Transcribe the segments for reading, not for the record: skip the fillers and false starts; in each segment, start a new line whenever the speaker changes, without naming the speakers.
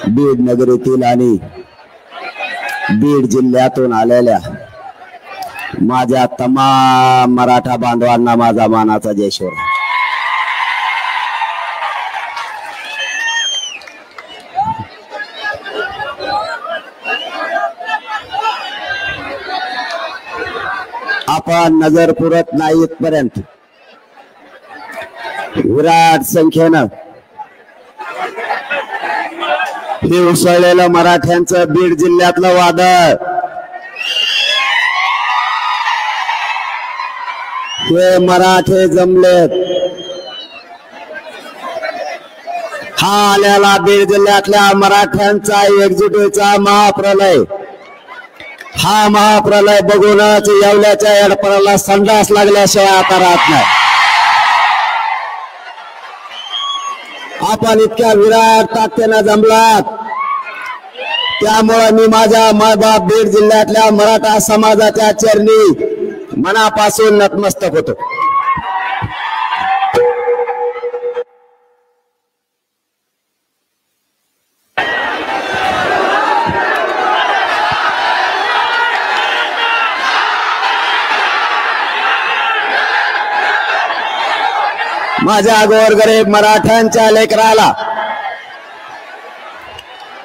बीड नगरीतील आणि बीड जिल्ह्यातून आलेल्या माझ्या तमाम मराठा बांधवांना माझा मानाचा जयश्वर. आपण नजर पुरत नाही इथपर्यंत विराट संख्येनं हे उसळलेलं मराठ्यांचं बीड जिल्ह्यातलं वादळ, हे मराठे जमलेत. हा आलेला बीड जिल्ह्यातल्या मराठ्यांचा एकजुटीचा महाप्रलय, हा महाप्रलय बघूनच येवल्याच्या एडपराला संडास लागल्याशिवाय आता राहत नाही. आपण इतक्या विराट ताकदीनं जमलात, त्यामुळे मी माझ्या मायबाप बीड जिल्ह्यातल्या मराठा समाजाच्या चरणी मनापासून नतमस्तक होतो. माझ्या गोरगरीब मराठ्यांच्या लेकराला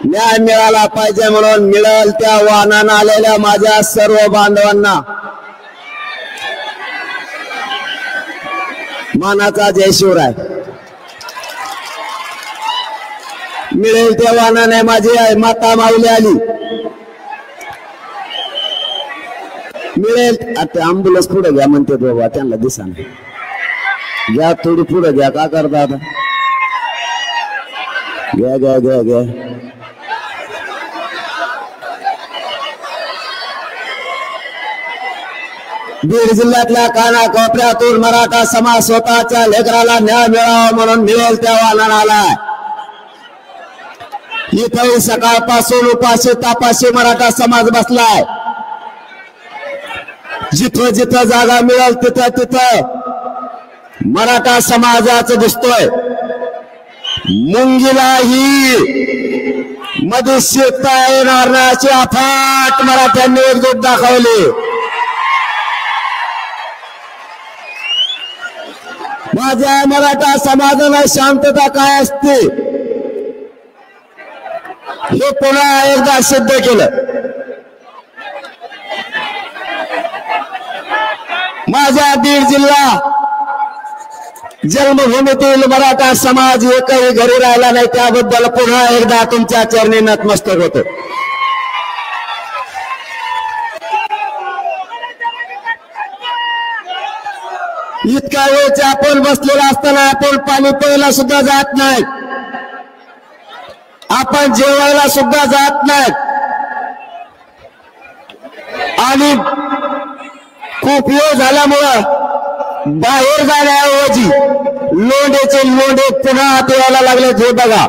न्याय मिळाला पाहिजे म्हणून मिळेल त्या वाहनानं आलेल्या माझ्या सर्व बांधवांना मानाचा जयशिवराय. मिळेल त्या वाहनाने माझी माता माऊली आली. मिळेल आता अँब्युलन्स पुढे घ्या म्हणते बाबा, त्यांना दिसा नाही. घ्या थोडी पुढे घ्या, का करता आता? घ्या घ्या घ्या घ्या. बीड जिल्ह्यातल्या कानाकोपऱ्यातून मराठा समाज स्वतःच्या लेकराला न्याय मिळावा म्हणून मिळेल त्या वाहनानं आलाय. इथंही सकाळपासून उपाशी तापाशी मराठा समाज बसलाय. जिथं जिथं जागा मिळेल तिथं तिथं मराठा समाजाचं दिसतोय. मुंगीलाही मध्ये शिरता येणार नाही अशी अफाट मराठ्यांनी एकजूट दाखवली. माझ्या मराठा समाजाला शांतता काय असते हे पुन्हा एकदा सिद्ध केलं. माझ्या बीड जिल्हा जन्मभूमीतील मराठा समाज एकही घरी राहिला नाही, त्याबद्दल पुन्हा एकदा तुमच्या चरणी नतमस्तक होतो. इतका वेळचे आपण बसलेला असताना आपण पाणी प्यायला सुद्धा जात नाही, आपण जेवायला सुद्धा जात नाही. आणि खूप वेळ झाल्यामुळं बाहेर जाण्याऐवजी लोंढेचे लोंढे पुन्हा हात यायला लागलेत. हे बघा,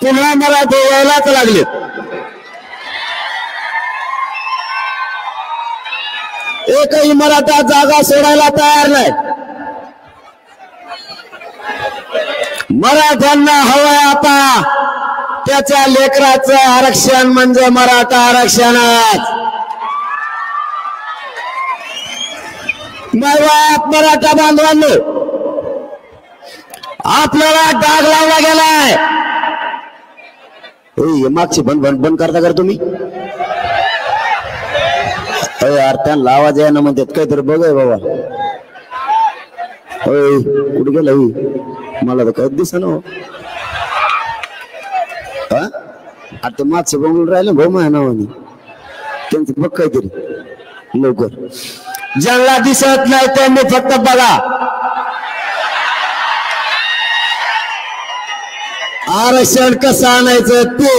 पुन्हा मला ते यायलाच लागलेत. एकही मराठा जागा सोडायला तयार नाही. मराठ्यांना हवंय आता त्याच्या लेकराचं आरक्षण म्हणजे मराठा आरक्षणच. मराठा बांधवांनो, आपल्याला डाग लावला गेलाय. मागची बंद करता कर तुम्ही. यार त्यांना आवाज आहे ना म्हणतात काहीतरी बघाय बाबा. कुठे गेला मला तर काही दिसा ना. आता मागचं बंगून राहिलं भाऊ माझ्या नावाने, त्यांचं बघ काहीतरी लवकर. ज्यांना दिसत नाही त्यांनी फक्त बघा. आरक्षण कसं आणायचं ते,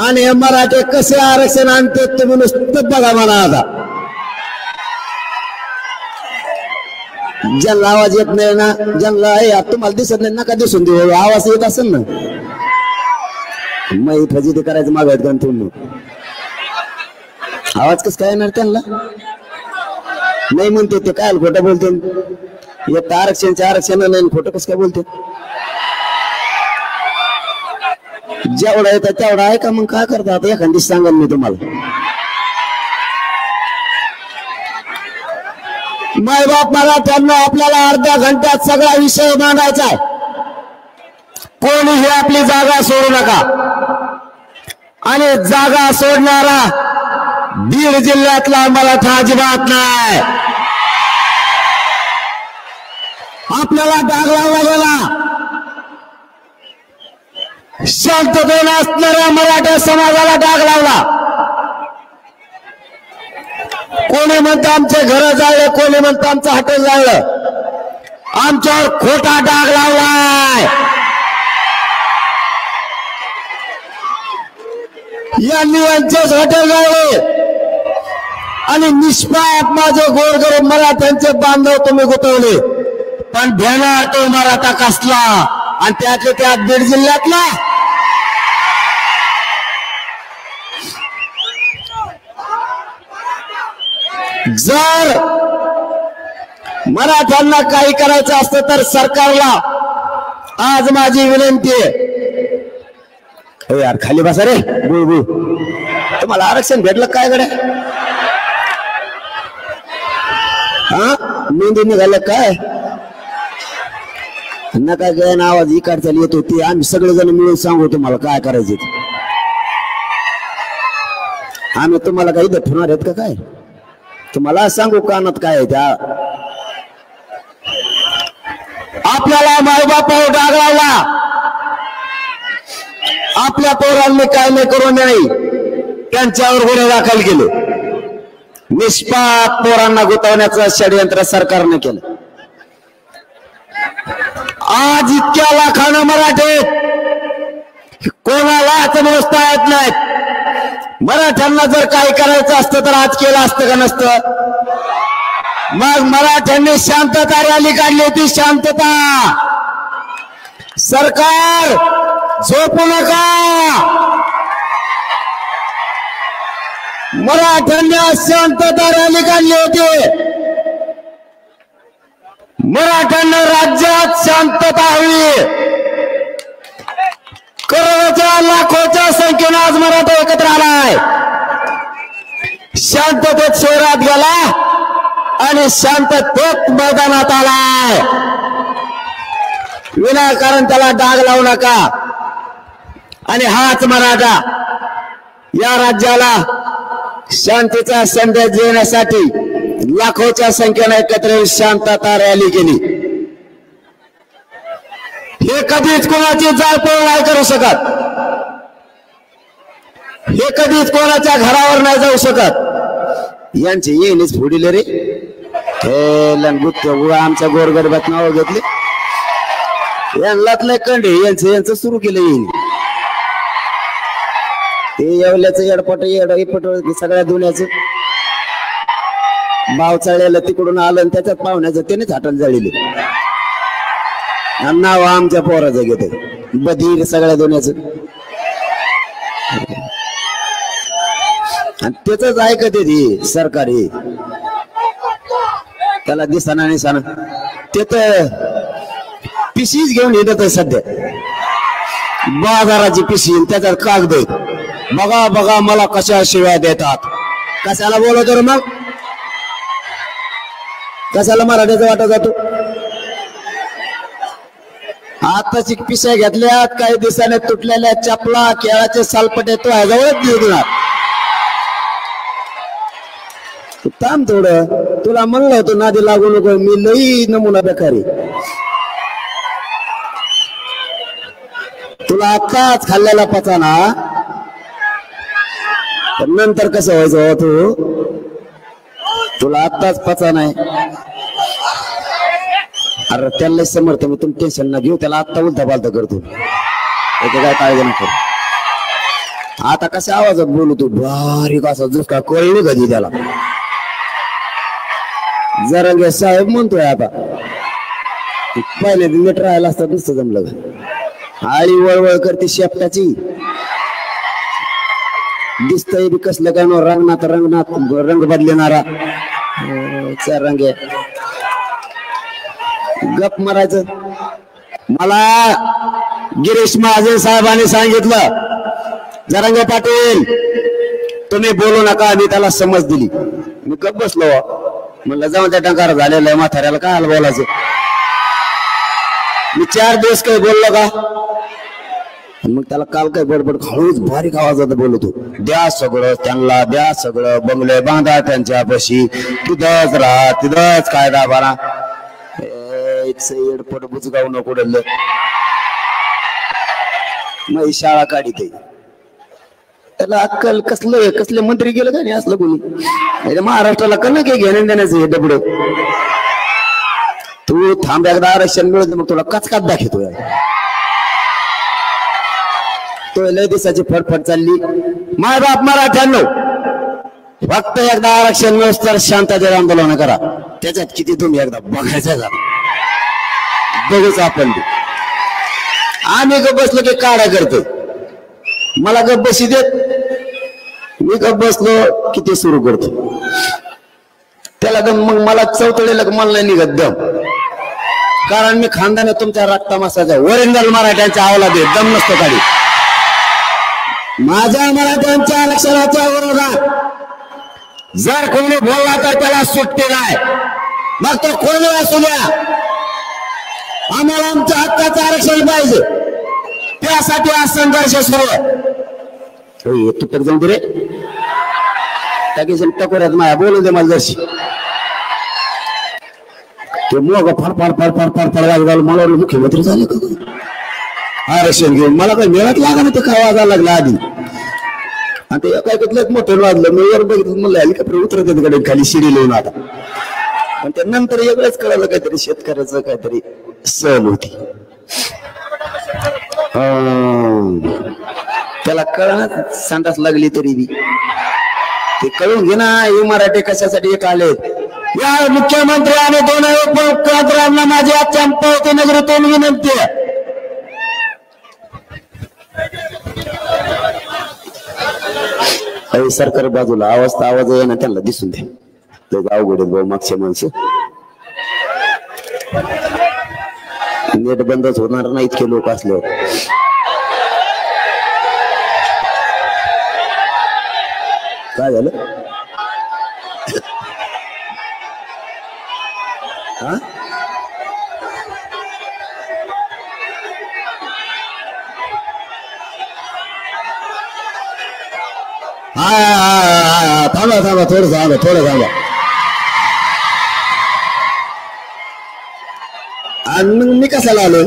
आणि मराठे कसे आरक्षण आणते तुम्ही नुसतं बघा म्हणा. आता ज्यांना आवाज येत नाही ना, ज्यांना तुम्हाला दिसत नाही नका दिसून देऊ. आवाज येत असेल ना, मग फजिती करायचं मागत का तुम्ही? आवाज कसं काय येणार त्यांना? नाही म्हणते ते काय खोटं बोलते. एक आरक्षणचे आरक्षण नाही खोटं कसं काय बोलते. जेवढा येतं तेवढा आहे का मग काय करता आता एखादी सांगेन मी तुम्हाला. माय बाप मला त्यांना आपल्याला अर्ध्या घंट्यात सगळा विषय मांडायचा आहे. कोणीही आपली जागा सोडू नका. आणि जागा सोडणारा बीड जिल्ह्यातला मराठा अजिबात नाही. आपल्याला डाग लावला गेला. शांततेने असणाऱ्या मराठा समाजाला डाग लावला. कोणी म्हणतं आमचे घर जाळले, कोणी म्हणतं आमचं हॉटेल जाळलं. आमच्यावर खोटा डाग लावलाय. यांनी यांचेच हॉटेल जाळले आणि निष्पाप माझे गोरगरीब मराठ्यांचे बांधव तुम्ही गुतवले. पण भेणार तो मराठा कसला आणि त्यातल्या त्यात बीड जिल्ह्यातला. जर मराठ्यांना काही करायचं असतं तर सरकारला आज माझी विनंती आहे. यार खाली बसा रे बुळबुळ. तुम्हाला आरक्षण भेटलं काय गड्या. हा मेंदी निघालं काय नका गैन आवाज इकडचा येत होती. आम्ही सगळेजण मिळून सांगू तुम्हाला काय करायचे. आम्ही तुम्हाला काही ठेवणार आहेत का काय. तुम्हाला सांगू कानात काय आहे त्या. आपल्याला मायबापावर डाग लावला. आपल्या पोरांनी काय नाही करू नये त्यांच्यावर गुन्हे दाखल केले. निष्पाप पोरांना गुंतवण्याचं षडयंत्र सरकारने केलं. आज इतक्या लाखानं मराठे कोणालाच मोजता येत नाहीत. मराठ्यांना जर काही करायचं असतं तर आज केलं असतं का नसतं. मग मराठ्यांनी शांतता रॅली काढली होती. शांतता. सरकार झोपू नका. मराठ्यांनी शांतता रॅली काढली होती. मराठ्यांना राज्यात शांतता हवी. करोडोच्या लाखोच्या संख्येने आज मराठा एकत्र आलाय. शांततेत शहरात गेला आणि शांततेत मैदानात आलाय. विनाकारण त्याला डाग लावू नका. आणि हाच मराठा या राज्याला शांतीचा संदेश देण्यासाठी लाखोच्या संख्येने एकत्र शांतता रॅली केली. हे कधीच कोणाची जाळपोळ नाही करू शकत. हे कधीच कोणाच्या घरावर नाही जाऊ शकत. यांचे येणेच फोडिले रे. हे लंगुत्य आमच्या गोरगरिबात नाव घेतले. यांनाच लय कंडे यांचं सुरू केलं. येईन ते येवल्याचं येडपट येडपट सगळ्या दुनियाचं भाव चढलेलं तिकडून आलं आणि त्याच्यात पाहुण्याचं त्यानेच हाटल जाळले. नाव आमच्या पोराचं घेते बधीर सगळ्या दुनियाचं. आणि त्याच ऐकते ती सरकारी. त्याला दिसाना निसाना ते तर पिशीच घेऊन येत सध्या. बाजाराची पिशी त्याच्यात कागद. बघा बघा मला कशा शिव्या देतात. कशाला बोलतो रे मग. कशाला मराठीचा वाटा जातो. आताची पिशा घेतल्यात काही दिवसाने तुटलेल्या चपला खेळाचे सालपटे तो ह्याजवळच देणार. थांब थोडं. तुला म्हणलं होतं नादी लागू नको. मी लई नमुना बेकारी. तुला आताच खाल्लेला पचाना तर नंतर कसं व्हायचं हो तू. तुला आताच पचा नाही. अरे त्याला समर्थ मी तुम्ही टेन्शन ना घेऊ. त्याला आत्ता उलटा पालता करतो. काय काळजी नको. आता कशा आवाजात बोलू तू. बारीक असा जुसका कळली कधी त्याला. जरंगे साहेब म्हणतोय आता. पहिले नीट राहायला असतात नुसतं जमलं. आळी वळवळ करते शेपटाची. दिसतंय बी कसलं काय रंगनाथ रंगनाथ रंग बदलणारा. रंगे गप मारायचं. मला गिरीश महाजन साहेबांनी सांगितलं, जरांगे पाटील तुम्ही बोलू नका, मी त्याला समज दिली. मी गप बसलो. म्हणलं जाऊन त्या टंकार झालेला आहे, म्हाताऱ्याला काय बोलायचं. मी 4 दिवस काही बोललो का. मग त्याला काल काय बडबड हळूच बारीक आवाजात बोलतो, द्या सगळं त्यांना, द्या सगळं, बंगले बांधा त्यांच्या पशी, तिथंच राहा, तिथंच कायदा बारा. एडपट बुजगाव नको डल्लं. मग शाळा काढीत त्याला अक्कल कसले मंत्री गेलं का नाही असलं कोणी. महाराष्ट्राला कल काय घेण्या देण्याचं हे डबड. तू थांब एकदा आरक्षण मिळत मग तुला कचकाच दाखवतो. तो लय दिवसाची फडफड चालली. माय बाप मराठ्यांनो, फक्त एकदा आरक्षण मिळत तर शांततेत आंदोलन करा. त्याच्यात किती तुम्ही एकदा बघायचं का बघूच आपण. आम्ही गप बसलो की काढा करतो. मला गप बशी देत, मी गप बसलो की ते सुरू करतो. त्याला दम मग मला चौथळेला मला नाही निघत दम. कारण मी खानदाने तुमच्या रक्ता मासाचा ओरिजिनल मराठ्यांच्या अवलाद आहे. दम नसतो काढी. माझ्या मराठ्यांच्या आरक्षणाच्या विरोधात जर कोणी बोलला तर त्याला सुट्टी नाही. मग तो कोणी असू द्या, आम्हाला आमच्या हक्काचं आरक्षण पाहिजे. त्यासाठी आज संघर्ष सुरू आहे. तू तर जाऊन दे रे टाकीच्या टकोऱ्यात माया बोलू दे मला जरशी. ते मग फार मला मुख्यमंत्री झाले का आरक्षण घेऊन. मला काही मिळत लागा ना, ते काय वाजायला लागला आधी. आणि ते एका ऐकतलं मोठं वाजलं. मी वर बघितलं म्हणलं हेलिकॉप्टर उतरत कडे खाली शिडी लिहून आता. पण त्यानंतर वेगळंच कळालं, काहीतरी शेतकऱ्याचं काहीतरी सहल होती. त्याला कळणार संडास लागली तरी बी ते कळून घे ना. हे मराठी कशासाठी एक आले. या मुख्यमंत्री आणि 2 उपमुख्यमंत्र्यांना माझी आज चंपावती नगरीतून विनंती आहे. सरकार बाजूला आवाज आहे ना, त्यांना दिसून दे. अवघड भाऊ मागच्या माणसं नेट बंदच होणार नाही इतके लोक असल्यावर. काय झालं. हा थांबा थोडं थांबा. आणि मग मी कशाला आलो.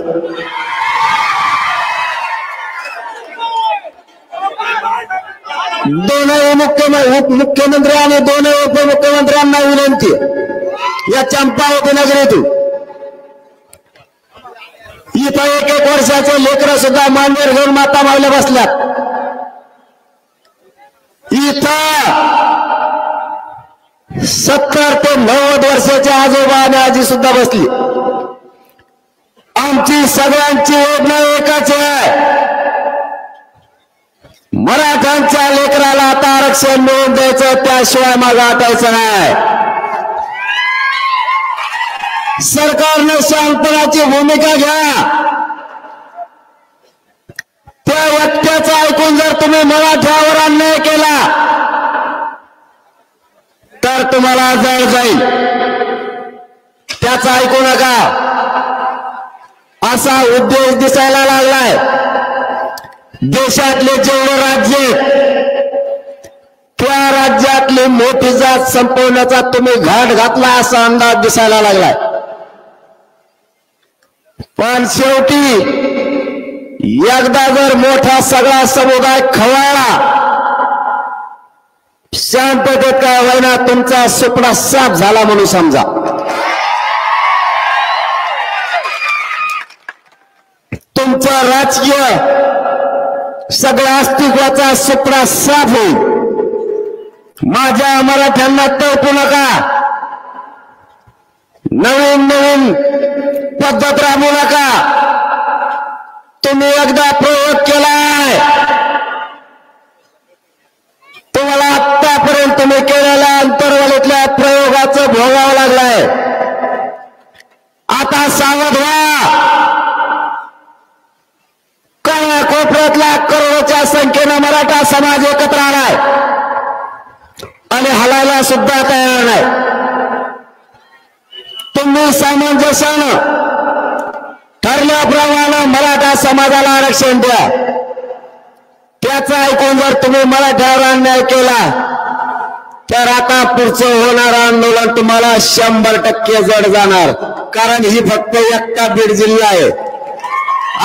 दोनही मुख्यमंत्री आणि 2 उपमुख्यमंत्र्यांना विनंती या चंपावती नगरीतून. इथं 1 वर्षाचे लेकरं सुद्धा मांडीवर घेऊन माता मावल्या बसल्यात. इथं 70 ते 90 वर्षाच्या आजोबा आणि आजी सुद्धा बसली. आमची सगळ्यांची योजना एकच आहे. मराठ्यांच्या लेकराला आता आरक्षण मिळवून द्यायचं, त्याशिवाय मागे हटायचं नाही. सरकारने शांतपणाची भूमिका घ्या. त्या व्यक्तीचं ऐकून जर तुम्ही मराठ्यावर अन्याय केला तर तुम्हाला जळ जाईल. त्याचं ऐकू नका. असा उद्देश दिसायला लागलाय. देशातले जेवढे राज्य त्या राज्यातली मोठी जात संपवण्याचा तुम्ही घाट घातला असा अंदाज दिसायला लागलाय. पण शेवटी एकदा जर मोठा सगळा समुदाय खवळला, शांततेत काय होईना तुमचा सुपडा साफ झाला म्हणून समजा. तुमचा राजकीय सगळ्या अस्तित्वाचा सुपडा साफ होईल. माझ्या मराठ्यांना तळपू नका. नवीन पद्धत राबवू नका. तुम्ही एकदा प्रयोग केलाय. तुम्हाला आतापर्यंत तुम्ही केलेल्या अंतर्गतातल्या प्रयोगाचं करायला सुद्धा तयार नाही. तुम्ही सामंजस्यानं ठरल्याप्रमाणे मराठा समाजाला आरक्षण द्या. त्याचं ऐकून जर तुम्ही मराठ्यावर अन्याय केला तर आता पुढचं होणारं आंदोलन तुम्हाला 100% जड जाणार. कारण ही फक्त एकटा बीड जिल्हा आहे,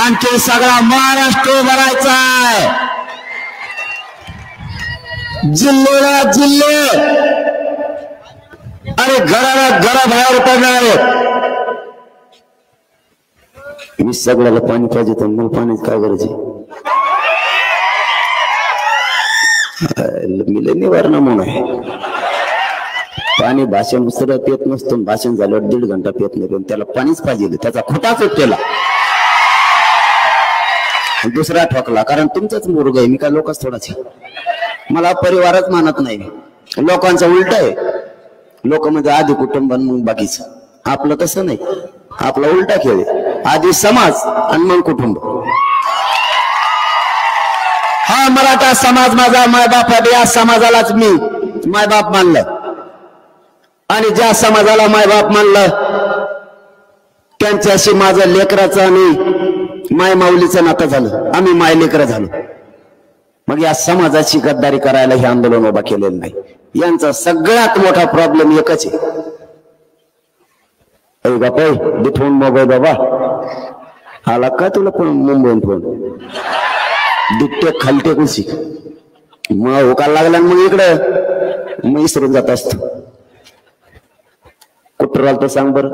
आणखी सगळा महाराष्ट्र भरायचा आहे. जिल्ह्याला जिल्हे आणि घराला घराबाहेर पडणार आहेत. मी सगळ्याला पाणी पाहिजे तर मग पाण्याची काय गरज आहे? मिले निवारण म्हणून आहे. पाणी भाषण उसरत येत नसतो, भाषण झाल्यावर 1.5 घंटा पेत नाही, पण त्याला पाणीच पाहिजे. त्याचा खोटाच केला दुसरा ठोकला. कारण तुमचाच मुर्ग आहे, मी काय लोकच थोडाच. मला परिवारच मानत नाही. लोकांचं उलट आहे. लोक म्हणजे आधी कुटुंब मग बाकीच. आपलं तसं नाही, आपला उलटा खेळ आहे. आधी समाज आणि मग कुटुंब. हा मराठा समाज माझा मायबाप आहे. या समाजालाच मी मायबाप मानलं आणि ज्या समाजाला मायबाप मानलं त्यांच्याशी माझं लेकराचं आणि माय माऊलीचं नातं झालं. आम्ही माय लेकरं झालो. मग या समाजाची गद्दारी करायला हे आंदोलन उभा केलेलं नाही. यांचा सगळ्यात मोठा प्रॉब्लेम एकच आहे. अरे बापा दिठवून मोबाईल बाबा आला का तुला पण मुंबईत फोन दुट्टे खालटे कुशी मग होकायला लागला. मग इकडं मग इसरून जात असतो. कुठं राहिलं तर सांग बर.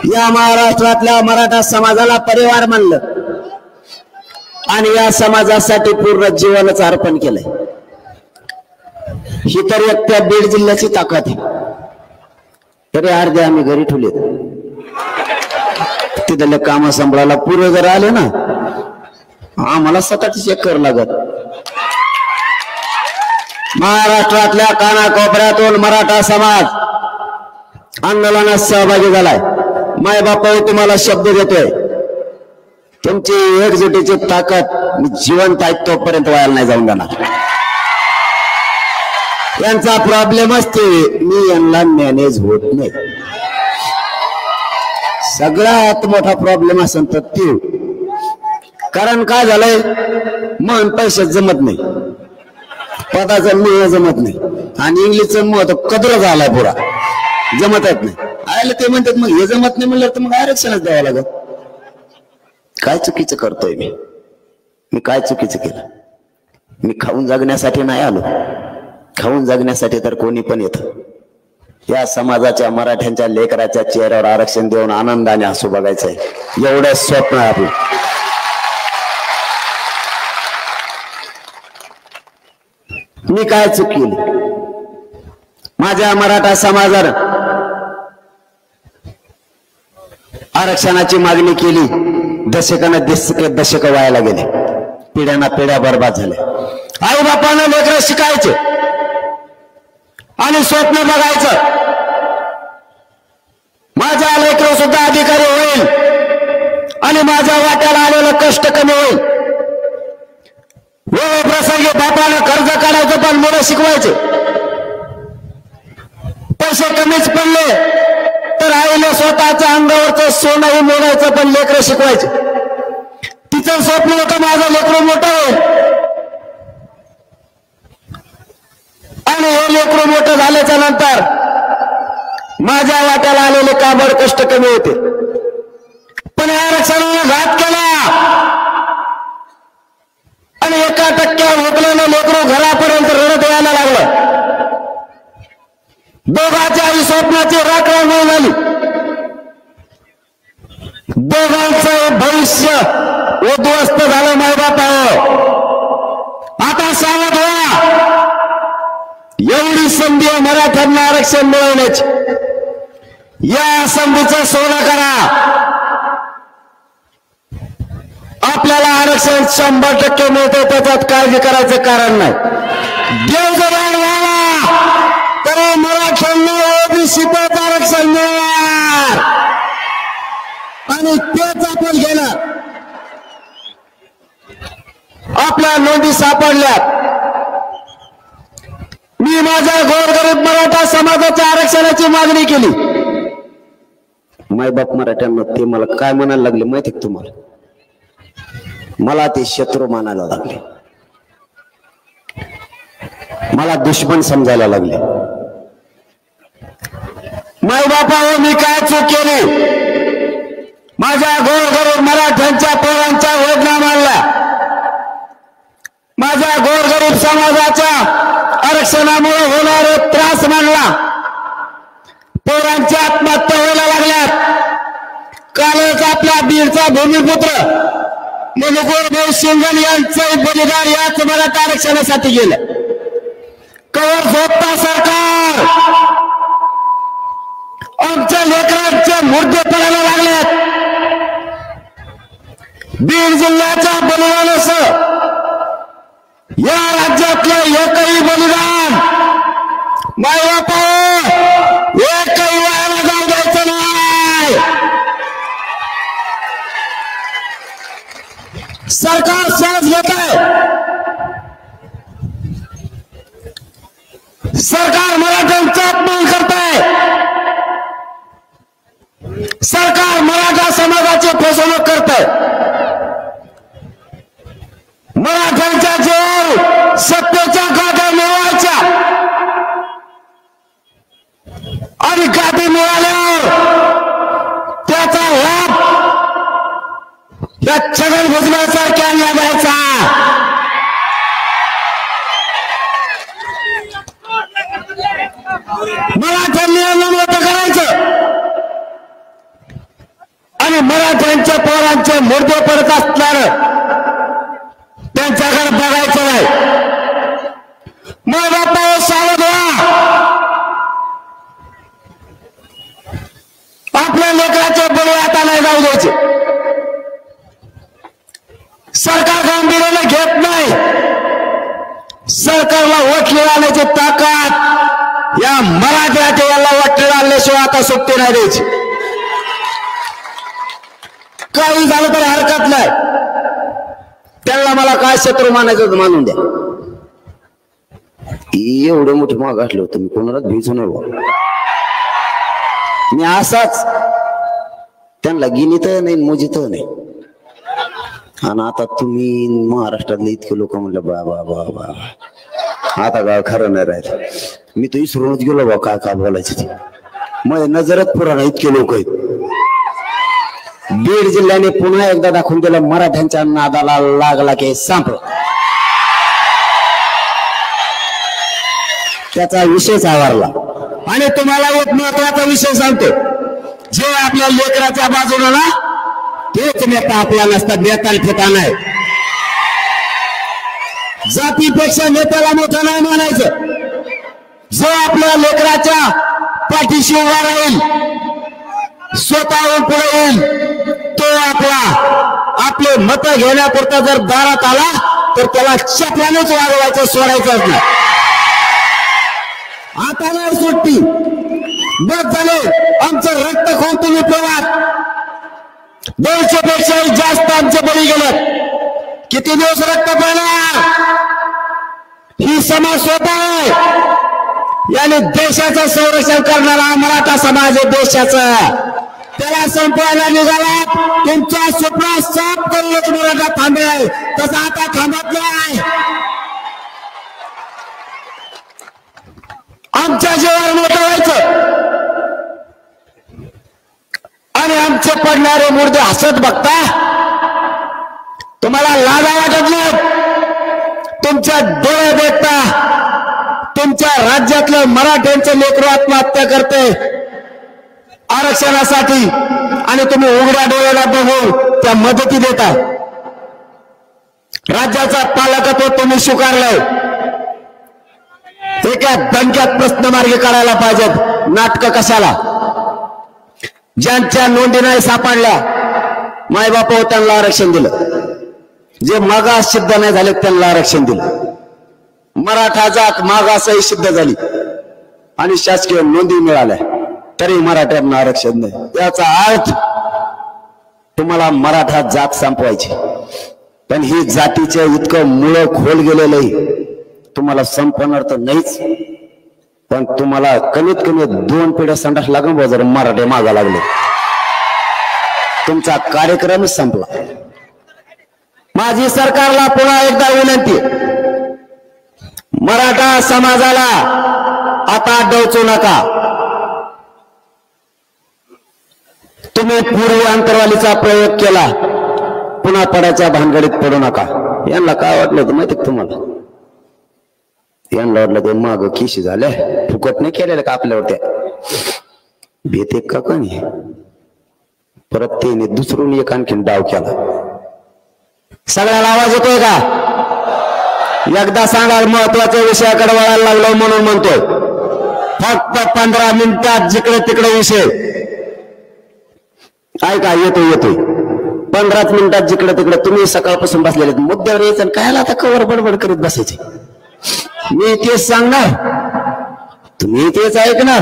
या महाराष्ट्रातल्या मराठा समाजाला परिवार मानलं आणि या समाजासाठी पूर्ण जीवनच अर्पण केलंय. ही तर एक त्या बीड जिल्ह्याची ताकद आहे. तरी अर्धे आम्ही घरी ठेवले. तिथले काम संभळायला पूर्व जर आले ना आम्हाला स्वतःच चेक करावं लागत. महाराष्ट्रातल्या कानाकोपऱ्यातून मराठा समाज आंदोलनात सहभागी झालाय. माय बापा तुम्हाला शब्द देतोय, तुमची एकजुटीची ताकद मी जिवंत आहे तोपर्यंत व्हायला नाही जाऊन देणार. यांचा प्रॉब्लेमच ते मी यांना मॅनेज होत नाही. सगळ्यात मोठा प्रॉब्लेम असेल तर ते. कारण काय झालंय मन पैसे जमत नाही, पदाचं मिळ जमत नाही आणि इंग्लिशचं मत कदर झालाय पुरा जमत येत नाही. आयला ते म्हणतात मग हे जमत नाही म्हणलं तर मग आरक्षणच द्यावं लागत. काय चुकीचं करतोय मी काय चुकीचं केलं? मी खाऊन जगण्यासाठी नाही आलो. खाऊन जगण्यासाठी तर कोणी पण येतं. या समाजाच्या मराठ्यांच्या लेकराच्या चेहऱ्यावर आरक्षण देऊन आनंदाने हसू बघायचंय एवढं स्वप्न आहे आपलं. मी काय चूक केली? माझ्या मराठा समाजानं आरक्षणाची मागणी केली. दशक व्हायला गेले. पिढ्याना पिढ्या बर्बाद झाल्या. आई बापानं लेकरं शिकायचे आणि स्वप्न बघायचं माझा लेकरं सुद्धा अधिकारी होईल आणि माझ्या वाट्याला आलेलं कष्ट कमी होईल. वेळ प्रसंगी बापानं कर्ज काढायचं पण मुलं शिकवायचे. पैसे कमीच पडले तर आईला स्वतःच्या अंगावरचं सोनंही मोडायचं पण लेकरं शिकवायचे. तिचं स्वप्न होतं माझं लेकरं मोठं होईल आणि हे लेकरं मोठं झाल्याच्या नंतर माझ्या वाट्याला आलेले काबड कष्ट कमी होते. पण आरक्षणाने घात केला आणि 1% हुकलेलं लेकरं घरापर्यंत रडत यायला लागलं. दोघांच्याही स्वप्नाची राखण झाली. दोघांचं भविष्य उद्ध्वस्त झालं. मायबापाओ आता सावध व्हा. एवढी संधी आहे मराठ्यांना आरक्षण मिळवण्याची. या संधीचं सोनं करा. आपल्याला आरक्षण 100% मिळते, त्याच्यात काळजी करायचं कारण नाही. देवजबान व्हावा तरी मराठ्यांना ओबीसीत आरक्षण मिळणार आणि तेच आपण घेणार. आपल्या नोंदी सापडल्यात. मी माझ्या गोरगरीब मराठा समाजाच्या आरक्षणाची मागणी केली. मायबाप मराठ्यांना ते मला काय म्हणायला लागले माहिती का तुम्हाला? मला ते शत्रू मानायला लागले, मला दुश्मन समजायला लागले. मायबापावर मी काय चूक केली? माझ्या गोरगरीब मराठ्यांच्या पोरांच्या वेदना मानल्या, माझ्या गोरगरीब समाजाच्या आरक्षणामुळे होणारे त्रास मानला. पोरांची आत्महत्या व्हायला लागल्यात. कालच आपल्या बीडचा भूमिपुत्र मुलुगुरभाऊ सिंघल यांचं बलिदान याच मराठा आरक्षणासाठी गेलं. कवर झोपता सरकार? आमच्या लेकरांचे मुर्दे पडायला लागलेत. बीड जिल्ह्याच्या बलिदानासह या राज्यातलं एकही बलिदान मायबापा एकही वायाला जाऊ द्यायचं नाही. सरकार श्वास घेत आहे. सरकार मराठ्यांचा अपमान करत आहे. सरकार मराठा समाजाची फसवणूक करत आहे. मराठ्यांच्या जीवावर सत्तेच्या गाद्या मिळवायच्या आणि गादी मिळाल्यावर त्याचा लाभ या छगन भुजबळासारख्या द्यायचा. मराठ्यांनी मोठं करायचं आणि मराठ्यांच्या पोरांचे मुर्दे पडत असणार त्यांच्याकडे बघायचं नाही. मग बापा सावध व्हा. आपल्या लेकराचे बळी आता नाही जाऊ द्यायचे. सरकार गांभीर्याने घेत नाही. सरकारला वोट आणण्याची ताकद या मराठ्याच्या याला वोट आणल्याशिवाय आता सुट्टी नाही द्यायची. काही झालं तरी हरकत नाही. त्यांना मला काय शत्रू मानायचं मानून द्या. एवढे मोठे माग असले होते मी कोणालाच भिजू नाही बा. मी असाच त्यांना गिनीत नाही मोजित नाही. आणि आता तुम्ही महाराष्ट्रातले इतके लोक म्हणलं बा बा बा बा आता काय खरं नाही राहिलं. मी तर विसरूनच गेलो बा काय काय बोलायचं ते. माझ्या नजरच पुराणा इतके लोक आहेत. बीड जिल्ह्याने पुन्हा एकदा दाखवून दिलं मराठ्यांच्या नादाला लागला की संपलं. त्याचा विषयच आवारला. आणि तुम्हाला एक महत्वाचा विषय सांगतो. जे आपल्या लेकराच्या बाजूला ना तेच नेता आपल्या नसतात. नेता ठेता नाही. जातीपेक्षा नेत्याला मोठं नाही मानायचं. जो आपल्या लेकराच्या पाठीशी उभा राहील, स्वतःहून पुढे येईल, तो आपले मत घेण्यापुरता जर दारात आला तर त्याला चपल्यानेच वागवायचं, सोडायचंच नाही. आता नाही सुट्टी. बस झाले. आमचं रक्त खाऊन तुम्ही प्रवास 200 पेक्षाही जास्त आमचे बळी गेलेत. किती दिवस रक्त पाहणार? ही समाज स्वतः आहे. याने देशाचं संरक्षण करणारा मराठा समाज आहे. देशाचं त्याला संपवायला निघाला. तुमचा स्वप्न साफ करूनच मराठा थांबेल. तसं आता थांबत नाही. आमच्या जीवावर मोठं व्हायचं आणि आमचे पडणारे मुर्दे हसत बघता तुम्हाला लाजा वाटत नाही. तुमच्या डोळे देखता तुमच्या राज्यातलं मराठ्यांचं लेकरू आत्महत्या करते आरक्षणासाठी आणि तुम्ही उघड्या डोळ्याला बघून त्या मदती देता. राज्याचा पालकत्व तुम्ही स्वीकारलंय. एका दणक्यात प्रश्न मार्गी काढायला पाहिजेत. नाटक कशाला? ज्यांच्या नोंदी नाही सापडल्या मायबाप त्यांना आरक्षण दिलं. जे मागास सिद्ध नाही झाले त्यांना आरक्षण दिलं. मराठा जात मागासही सिद्ध झाली आणि शासकीय नोंदी मिळाल्या तरी मराठ्यांना आरक्षण नाही. याचा अर्थ तुम्हाला मराठा जात संपवायची, पण ही जातीचे इतकं मुळं खोल गेलेलं आहे. तुम्हाला संपवणार तर नाहीच, पण तुम्हाला कमीत कमी 2 पिढ्या संडास लागून जर मराठे मागा लागले तुमचा कार्यक्रमच संपला. माझी सरकारला पुन्हा एकदा विनंती, मराठा समाजाला आता डोचू नका. तुम्ही पूर्वी अंतरवालीचा प्रयोग केला, पुन्हा पडायच्या भानगडीत पडू नका. यांना काय वाटलं होतं माहिती तुम्हाला? यांना वाटलं ते माग खिशी झाल्या, फुकट नाही केलेलं का आपल्यावर? भीते का कोणी? परत त्याने दुसरून एक आणखीन डाव केला. सगळ्याला आवाज येतोय का? एकदा सांगा. महत्वाच्या विषयाकडे वळायला लागलो म्हणून म्हणतोय. फक्त 15 मिनिटात जिकडे तिकडे विषय ऐका. येतोय 15 मिनिटात जिकडे तिकडे. तुम्ही सकाळपासून बसलेले मुद्द्यावर यायचं, कायला आता कवर बडबड करीत बसायचे? मी तेच सांगणार, तुम्ही तेच ऐकणार.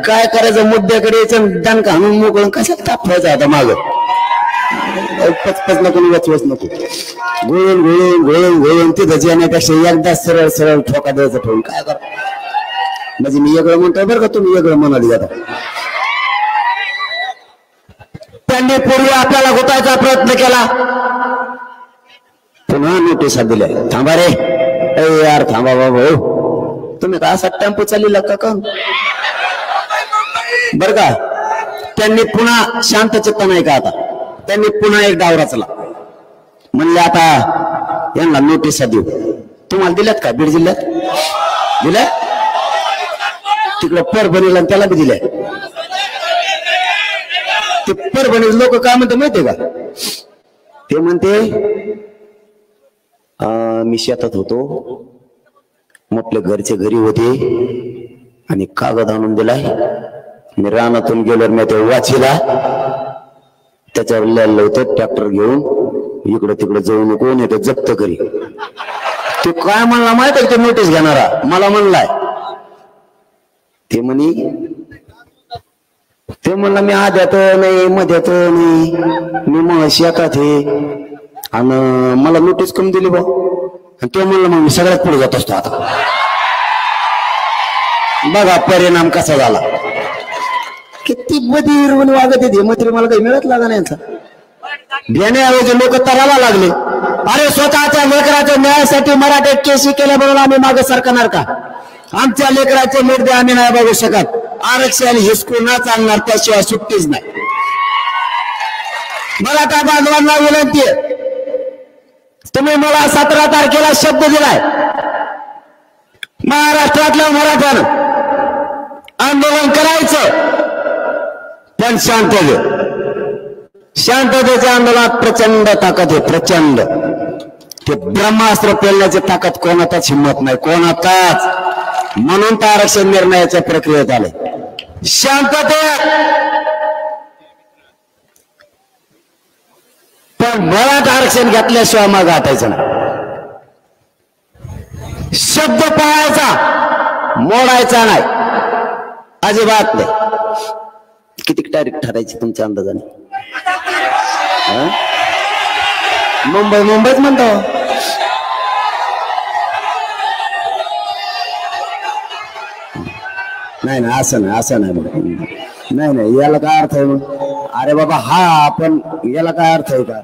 काय करायचं? मुद्द्याकडे यायचं, दणका हाणून मोकळून कशात तापवायचं आता माग. पचपच नको, वचवच नको. गोळून गोळून गोळून गोळून तिथं जेण्यापेक्षा एकदा सरळ सरळ ठोका द्यायचं ठेवून काय करा. म्हणजे मी वेगळं म्हणतोय बरं का, तुम्ही वेगळं म्हणाली जाता. त्यांनी पूर्वी आपल्याला घुटायचा प्रयत्न केला, पुन्हा नोटिसा दिल्या. थांबा रे यार, थांबा बाबा. तुम्ही का असा टेम्पो चाललेला का? बर का? त्यांनी पुन्हा शांत चित्त नाही का? आता त्यांनी पुन्हा एक डाव रचला. म्हणले आता यांना नोटिसा देऊ. तुम्हाला दिल्यात का? बीड जिल्ह्यात दिल्या, तिकडे परभणीला त्याला बी दिल्या. ते परभणी लोक काय म्हणते माहितीये का? ते म्हणते मी शेतात होतो, आपल्या घरचे घरी होते आणि कागद आणून दिलाय. मी रानातून गेलो, मी ते वाचीला, त्याच्यावर लिहिलं होतं ट्रॅक्टर घेऊन इकडे तिकडे जाऊ नको, नाही तर जप्त करी. ते काय म्हणला माहित आहे? ते नोटीस घेणारा मला म्हणलाय. ते म्हणला मी आद्यात नाही मध्यात नाही, मी मग शेतात आहे आणि मला नोटीस कमी दिली बा. ते म्हणलं मग मी सगळ्यात पुढे जात असतो. आता बघा परिणाम कसा झाला. किती बधीर वागत येते. मंत्री मला काही मिळत लागा नाही. घेण्याऐवजी लोक तराला लागले. अरे स्वतःच्या लेकराच्या न्यायासाठी मराठे केसी केल्या म्हणून आम्ही मागे सरकणार का? आमच्या लेकराचे मुद्दे आम्ही नाही बघू शकत. आरक्षण हिसकून न चालणार, त्याशिवाय सुट्टीच नाही. मराठा बांधवांना विनंती आहे, तुम्ही मला 17 तारखेला शब्द दिलाय. महाराष्ट्रातल्या मराठ्यानं आंदोलन करायचं, पण शांततेच्या आंदोलनात प्रचंड ताकद आहे. प्रचंड. ते ब्रह्मास्त्र पेलण्याची ताकद कोणाचाच हिंमत नाही, कोणाचाच. म्हणून तर आरक्षण निर्णयाच्या प्रक्रियेत आले. शांततेत, पण मुळात आरक्षण घेतल्याशिवाय मग हटायचं नाही. शब्द पाळायचा, मोडायचा नाही, अजिबात नाही. किती तारीख ठरायची तुमच्या अंदाजाने? मुंबईच म्हणतो. नाही असं नाही. याला काय अर्थ आहे मग? अरे बाबा हा आपण याला काय अर्थ आहे का?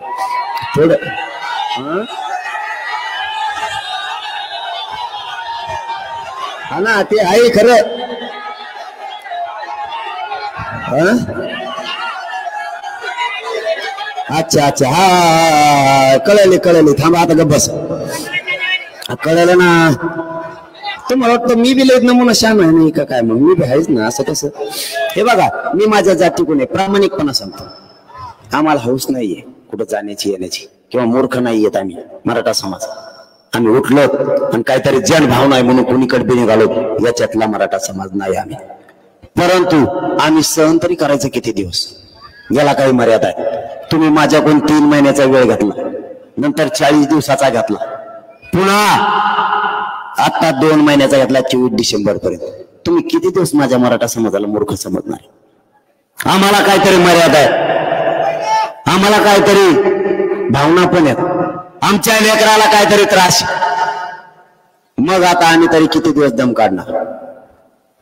थोडं हा ना, ते आहे खरं. अच्छा हा कळले. थांबा आता गप्प बस. कळलं ना? तुम्हाला वाटतं मी बी लयत नमुना शान आहे नाही का काय? मग मी बी आहेच ना. असं कसं? हे बघा, मी माझ्या जातीकडून प्रामाणिकपणा सांगतो. आम्हाला हौस नाहीये कुठं जाण्याची येण्याची, किंवा मूर्ख नाही येत आम्ही. मराठा समाज आम्ही उठलो आणि काहीतरी जनभावना आहे म्हणून कोणीकडे बी निघालो, याच्यातला मराठा समाज नाही आम्ही. परंतु आम्ही सहन तरी करायचं किती दिवस? याला काही मर्यादा आहे. तुम्ही माझ्याकडून 3 महिन्याचा वेळ घेतला, नंतर 40 दिवसाचा घेतला, पुन्हा आता 2 महिन्याचा घेतला 24 डिसेंबर पर्यंत. तुम्ही किती दिवस माझ्या मराठा समाजाला मूर्ख समजणार? आम्हाला काहीतरी मर्यादा आहे, आम्हाला काहीतरी भावना पण आहेत, आमच्या लेकराला काहीतरी त्रास. मग आता आम्ही तरी किती दिवस दम काढणार?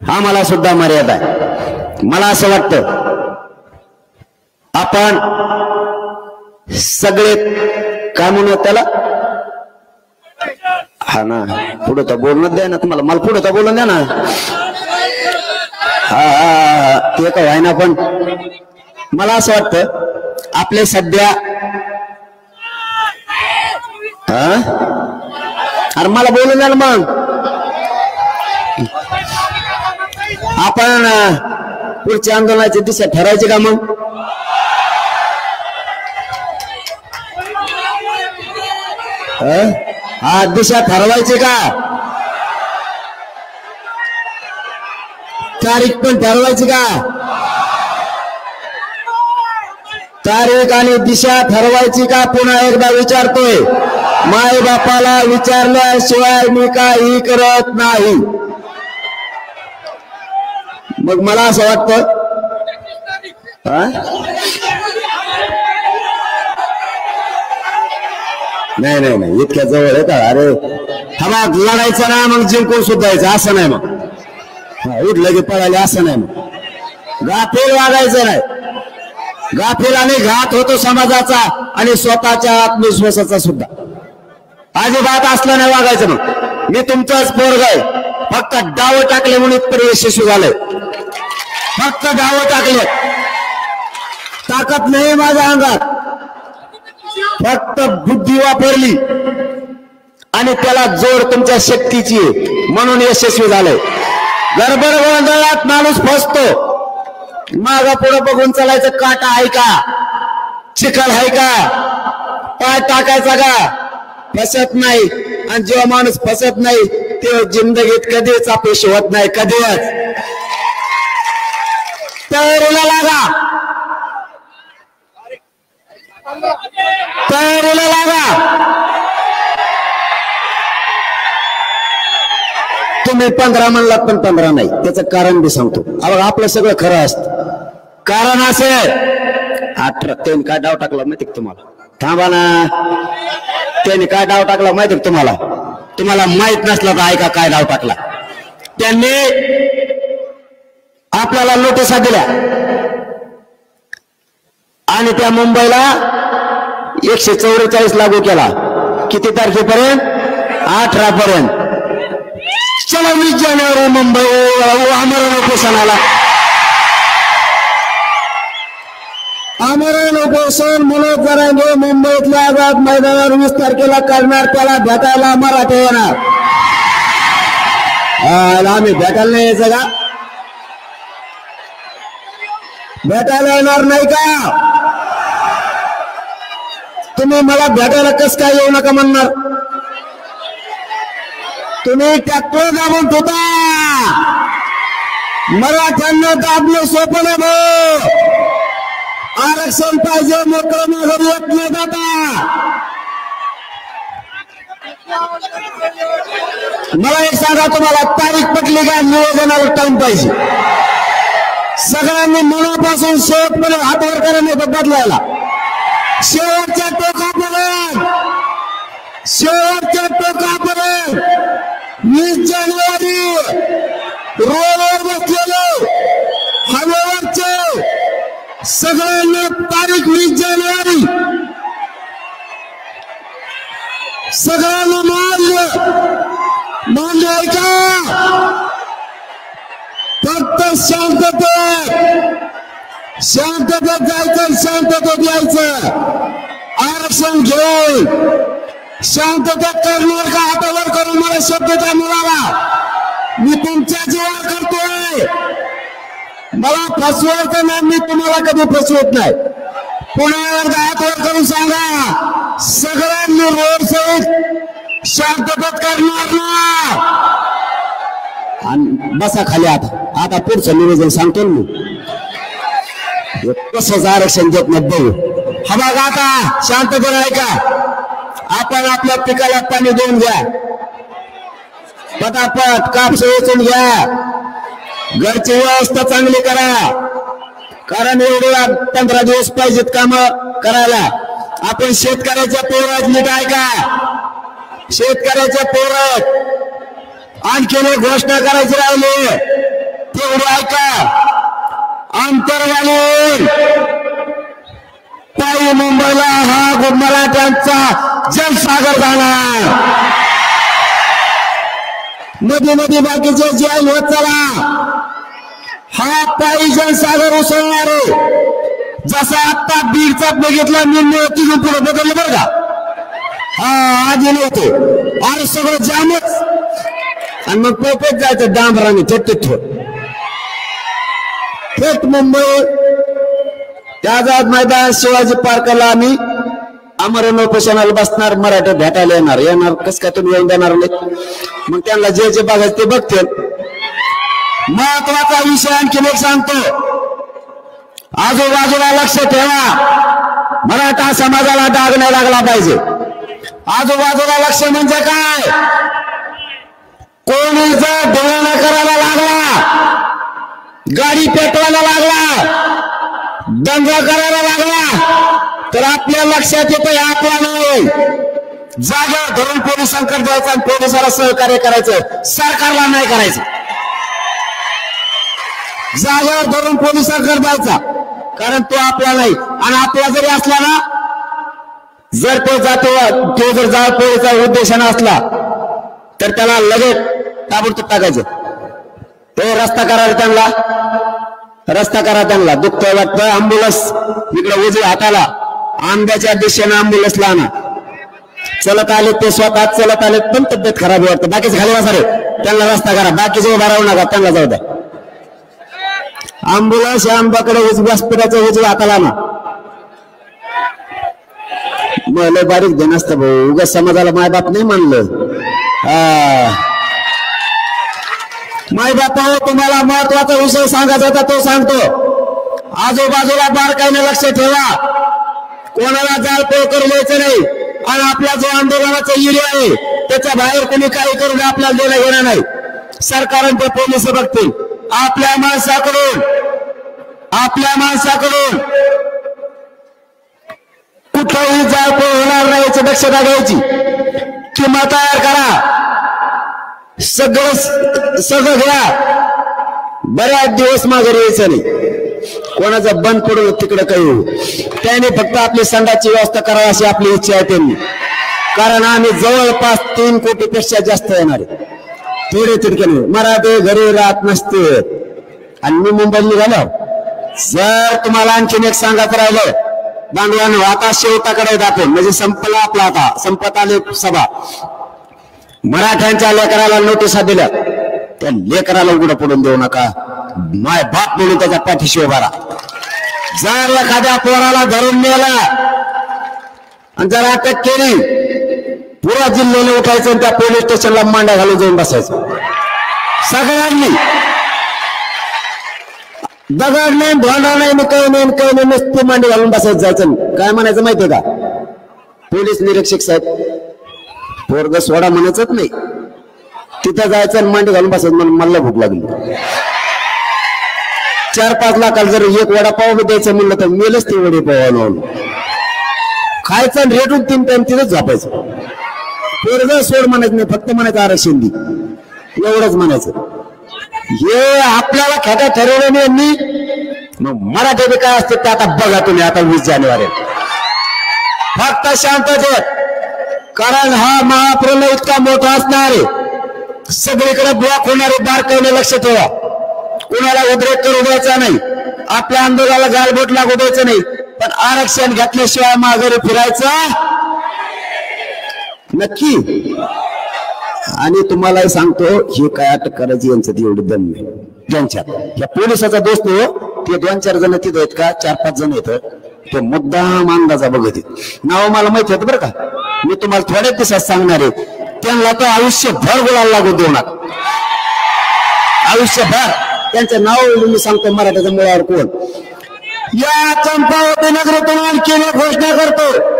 आम्हाला सुद्धा मर्यादा आहे. मला असं वाटतं आपण सगळे काय म्हणू त्याला, हा ना, पुढे तर बोलणं द्या ना तुम्हाला, मला पुढे तर बोलून द्या ना. हा ते काय आहे ना, पण मला असं वाटतं आपले सध्या अरे मला बोलून द्या ना. मग आपण पुढच्या आंदोलनाची दिशा ठरायची का? मग हा दिशा ठरवायची का? तारीख पण ठरवायची का? तारीख आणि दिशा ठरवायची का? पुन्हा एकदा विचारतोय, माय बापाला विचारल्याशिवाय मी काही करत नाही. मग मला असं वाटतं नाही नाही नाही, इतक्या जवळ आहे का? अरे हवा लढायचं ना, मग जिंकून सुद्धायचं असं नाही. मग उठलं की पळाले असं नाही. मग गाफील वागायचं नाही. गाफील आणि घात होतो समाजाचा आणि स्वतःच्या आत्मविश्वासाचा सुद्धा. अजिबात असलं नाही वागायचं. मग मी तुमचाच पोरग आहे, फक्त डाव टाकले म्हणून इतकं यशस्वी झालंय. फक्त डाव टाकले, ताकद नाही माझ्या अंगात, फक्त बुद्धी वापरली आणि त्याला जोड तुमच्या शक्तीची म्हणून यशस्वी झालंय. गडबड गोंधळात माणूस फसतो. मागा पुढे बघून चालायचं. काटा आहे का? चिखल आहे का? पाय टाकायचा का? फसत नाही. आणि जेव्हा माणूस फसत नाही तेव्हा जिंदगीत कधीच अपयश होत नाही. कधीच. तयारीला लागा, तयारीला लागा. तुम्ही 15 म्हणलात पण 15 नाही. त्याचं कारण बी सांगतो. आपलं सगळं खरं असतं. कारण असे 18 त्यांनी काय डाव टाकला माहिती तुम्हाला? थांबा ना, त्यांनी काय डाव टाकला माहिती तुम्हाला? तुम्हाला माहित नसला तर ऐका काय डाव टाकला. त्यांनी आपल्याला नोटिसा दिल्या आणि त्या मुंबईला 144 लागू केला. किती तारखेपर्यंत? 18 पर्यंत. चला 20 जानेवारी मुंबई आमरण उपोषणाला. आमरण उपोषण मनोज जरांगे मुंबईतल्या आझाद मैदानावर 20 तारखेला करणार. त्याला भेटायला मराठे येणार. आम्ही भेटायला नाही यायचं का? भेटायला येणार नाही का? तुम्ही मला भेटायला कस काय येऊ नका म्हणणार? तुम्ही ट्रॅक्टर दाबून ठेवता. मराठ्यांना दाबलं सोपं नाही भाऊ. आरक्षण पाहिजे, मोकळं माघारी येत नाही दादा. मला एक सांगा, तुम्हाला तारीख पटली का? नियोजनाला टाइम पाहिजे. सगळ्यांनी मनापासून शेवटपर्यंत हातवर करायला बदलायला. शेवटच्या टोकापर्यंत, शेवटच्या टोकापर्यंत 20 जानेवारी रोडवर बसलेले हवेवरचे सगळ्यांना तारीख 20 जानेवारी सगळ्यांना मान्य आहे का? फक्त शांततेत, शांततेत जायचं, शांततेत यायचं. आरक्षण घेऊन शांततेत करणार का? हातावर करून मला शब्द द्या मुलाला. मी तुमच्या जीवावर करतोय. मला फसवायचं नाही. मी तुम्हाला कधी फसवत नाही. पुन्हा एकदा हातवर करून सांगा, सगळ्यांनी रोड सहित शांततेत करणार ना? बसा खाली. आता पुढचं निवेदन सांगतो मी. कसंच आरक्षण देत नाही बघू. हा बघा, आता शांतपणे ऐका. आपण आपल्या पिकाला पाणी देऊन घ्या, पटापट कापस वेचून घ्या, घरची व्यवस्था चांगली करा, कारण एवढे 15 दिवस पाहिजेत काम करायला. आपण शेतकऱ्याच्या पोरात नीट ऐका, शेतकऱ्याच्या पोरात आणखीन एक घोषणा करायची राहिली तेवढी ऐका. आंतरवाली ताई मुंबईला हा मराठ्यांचा जनसागर जाणार. नदी नदी बाकीचे जेल होत चला, हा ताई जनसागर उसळणार आहे. जसा आता बीडचा बघितला निर्णय तिथून पुढे बदललं बरं का. हा आधी नव्हते आणि सगळं जामच, आणि मग पोपेत जायचं डांबराने थेट मुंबई त्या मैदान शिवाजी पार्कला आम्ही आमरण उपोषणाला बसणार, मराठे भेटायला येणार कस काय तुम्ही येऊन देणार नाही. मग त्यांना जे जे बघायचं ते बघतील. महत्वाचा विषय आणखी एक सांगतो, आजूबाजूला लक्ष ठेवा, मराठा समाजाला डाग नाही लागला पाहिजे. आजूबाजूला लक्ष म्हणजे काय, कोणी जर ढोळणा करायला लागला, गाडी पेटवायला लागला, दंगा करायला लागला, तर आपल्या लक्षात येतं आपला नाही. जागेवर धरून पोलिसांकडे जायचं आणि पोलिसाला सहकार्य करायचं, सरकारला नाही करायचं. जागेवर धरून पोलिसांकडे जायचा, कारण तो आपला नाही. आणि आपला जरी असला ना, जर तो तो जर जाळ पोळीचा उद्देशाने असला तर त्याला लगेच ताबडतोब टाकायचं. तो रस्ता करा त्यांना दुखतोय वाटतं, अँब्युलन्स इकडे उजव्या हाताला आंब्याच्या दिशेने अँब्युलन्सला आणा. चलत आले ते स्वतः चलत आले पण तब्येत खराब वाटतं, बाकीचे खाली बसा रे, त्यांना रस्ता करा, बाकीचे उभा राहू नका, त्यांना जाऊ द्या. अँब्युलन्स या आंब्याकडे व्यासपीठाच्या उजव्या हाताला ना. मला बारीक देण असतं भाऊ, उगाच समाजाला मायबाप नाही मानलं. मायबापा तुम्हाला महत्वाचा विषय सांगायचा होता तो सांगतो. आजूबाजूला बारकाईने लक्ष ठेवा, कोणाला जाळपोळ करू द्यायचं नाही. आणि आपला जो आंदोलनाचा एरिया आहे त्याच्या बाहेर कोणी काही करू नये, आपल्याला देणं घेणं नाही. सरकारने पोलीस बघतील. आपल्या माणसाकडून कुठलाही जाळपोळ होणार नाही याची दक्षता घ्यायची. किंवा तयार करा, सगळं घ्या, बऱ्याच दिवस माघारी यायचं नाही. कोणाचं बंद पडून तिकडे काही होऊ, त्याने फक्त आपली संघाची व्यवस्था करावी अशी आपली इच्छा आहे त्यांनी. कारण आम्ही जवळपास 3 कोटीपेक्षा जास्त येणार आहे. थोडे तिडके नाही, मराठे घरी राहत नसते. आणि मी मुंबईला निघालो, जर तुम्हाला आणखीन एक सांगायचं राहिलं, बांधवांनो आता शेवटाकडे आपण म्हणजे संपला आपला, आता संपत आले सभा. मराठ्यांच्या लेकराला नोटिसा दिल्या, त्या लेकराला उघडं पडून देऊ नका. माय बाप म्हणून त्याच्या पाठीशी उभा राहा. जर एखाद्या पोराला धरून नेला आणि जर अटक केली, पुरा जिल्ह्याने उठायचं आणि त्या पोलीस स्टेशनला मांड्या घालून जाऊन बसायचं. सगळ्यांनी दगड नाही, भांडा नाही, काही नाही नुसती मांडी घालून बसायचं जायचं. काय म्हणायचं माहितीये का, पोलीस निरीक्षक साहेब पोरग सोडा म्हणायचंच नाही, तिथं जायचं आणि मांडी घालून बसायचं. मला भूक लागली. 4-5 लाखाला जर एक वडापाव द्यायचं म्हणलं तर मेलच ते वडेपाव खायचं आणि रेटून 3 टाइम तिथंच झोपायचं. पोरग सोड म्हणायचं नाही, फक्त म्हणायचं आरक्षण दे, एवढंच म्हणायचं. हे आपल्याला खेटा ठरवलं नाही यांनी. मग मराठी काय असते ते आता बघा तुम्ही. आता 20 जानेवारी फक्त शांततेत, कारण हा महाप्रलय इतका मोठा असणार आहे, सगळीकडे ब्लॉक होणारे. बारकाईने लक्ष ठेवा, कुणाला उद्रेक करू द्यायचा नाही, आपल्या आंदोलनाला गालबोट लागू द्यायचं नाही. पण आरक्षण घेतल्याशिवाय माघारी फिरायचं नक्की. आणि तुम्हालाही सांगतो, हे काय अटक करायची यांच्यात एवढी दम नाही त्यांच्यात. या पोलिसाचा दोष नाही, ते 2-4 जण तिथं आहेत का, 4-5 जण येतात, ते मुद्दाम अंदाजा बघत. नाव मला माहिती होतं बरं का, मी तुम्हाला थोड्याच दिवसात सांगणार आहे. त्यांना तर आयुष्यभर गुलाल लागू देऊ नका, आयुष्यभर. त्यांचं नाव मी सांगतो, मराठ्याच्या मुळावर कोण. या चंपावती नगरीतून आणखी घोषणा करतो,